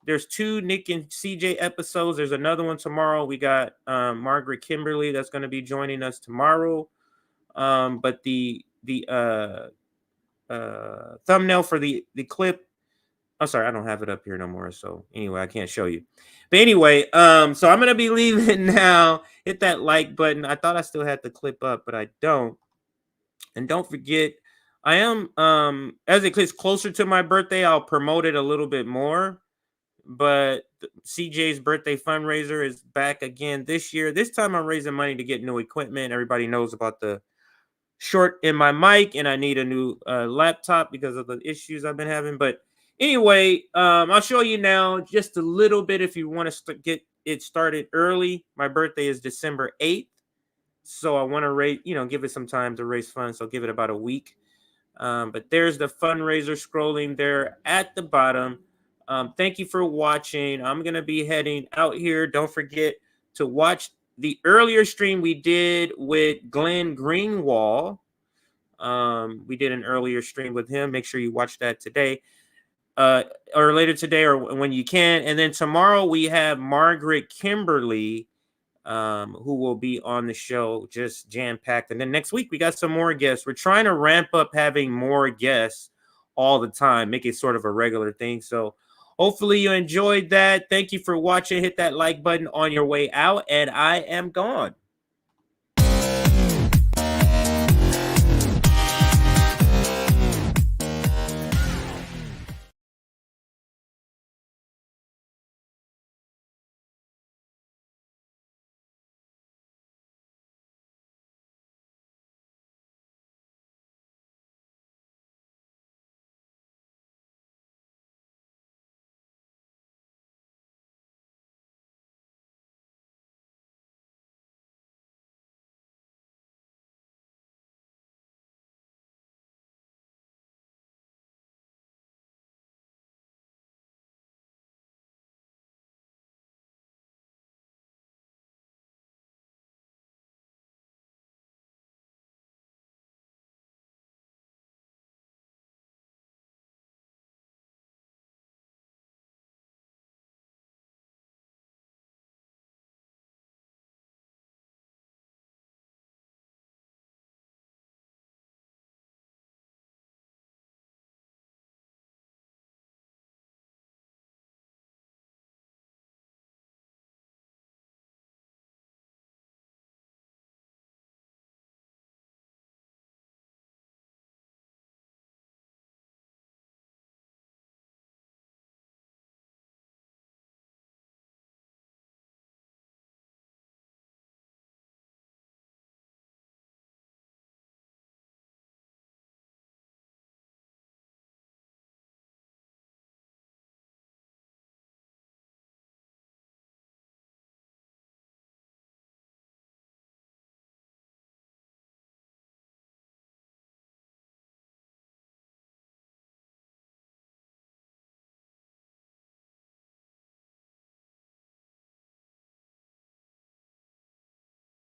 There's 2 Nick and CJ episodes. There's another one tomorrow. We got Margaret Kimberly that's going to be joining us tomorrow. But the thumbnail for the clip, I'm sorry, I don't have it up here no more. So anyway, I can't show you. But anyway, so I'm going to be leaving now. Hit that like button. I thought I still had the clip up, but I don't. And don't forget, I am as it gets closer to my birthday, I'll promote it a little bit more. But CJ's birthday fundraiser is back again this year. This time I'm raising money to get new equipment. Everybody knows about the short in my mic, and I need a new laptop because of the issues I've been having. But anyway, I'll show you now just a little bit if you want to get it started early. My birthday is December 8th. So I want to raise, give it some time to raise funds. So give it about a week. But there's the fundraiser scrolling there at the bottom. Thank you for watching. I'm going to be heading out here. Don't forget to watch the earlier stream we did with Glenn Greenwald. We did an earlier stream with him. Make sure you watch that today. Or later today or when you can. And then tomorrow we have Margaret Kimberly, who will be on the show, just jam-packed. And then next week, we got some more guests. We're trying to ramp up having more guests all the time, make it sort of a regular thing. So hopefully you enjoyed that. Thank you for watching. Hit that like button on your way out, and I am gone.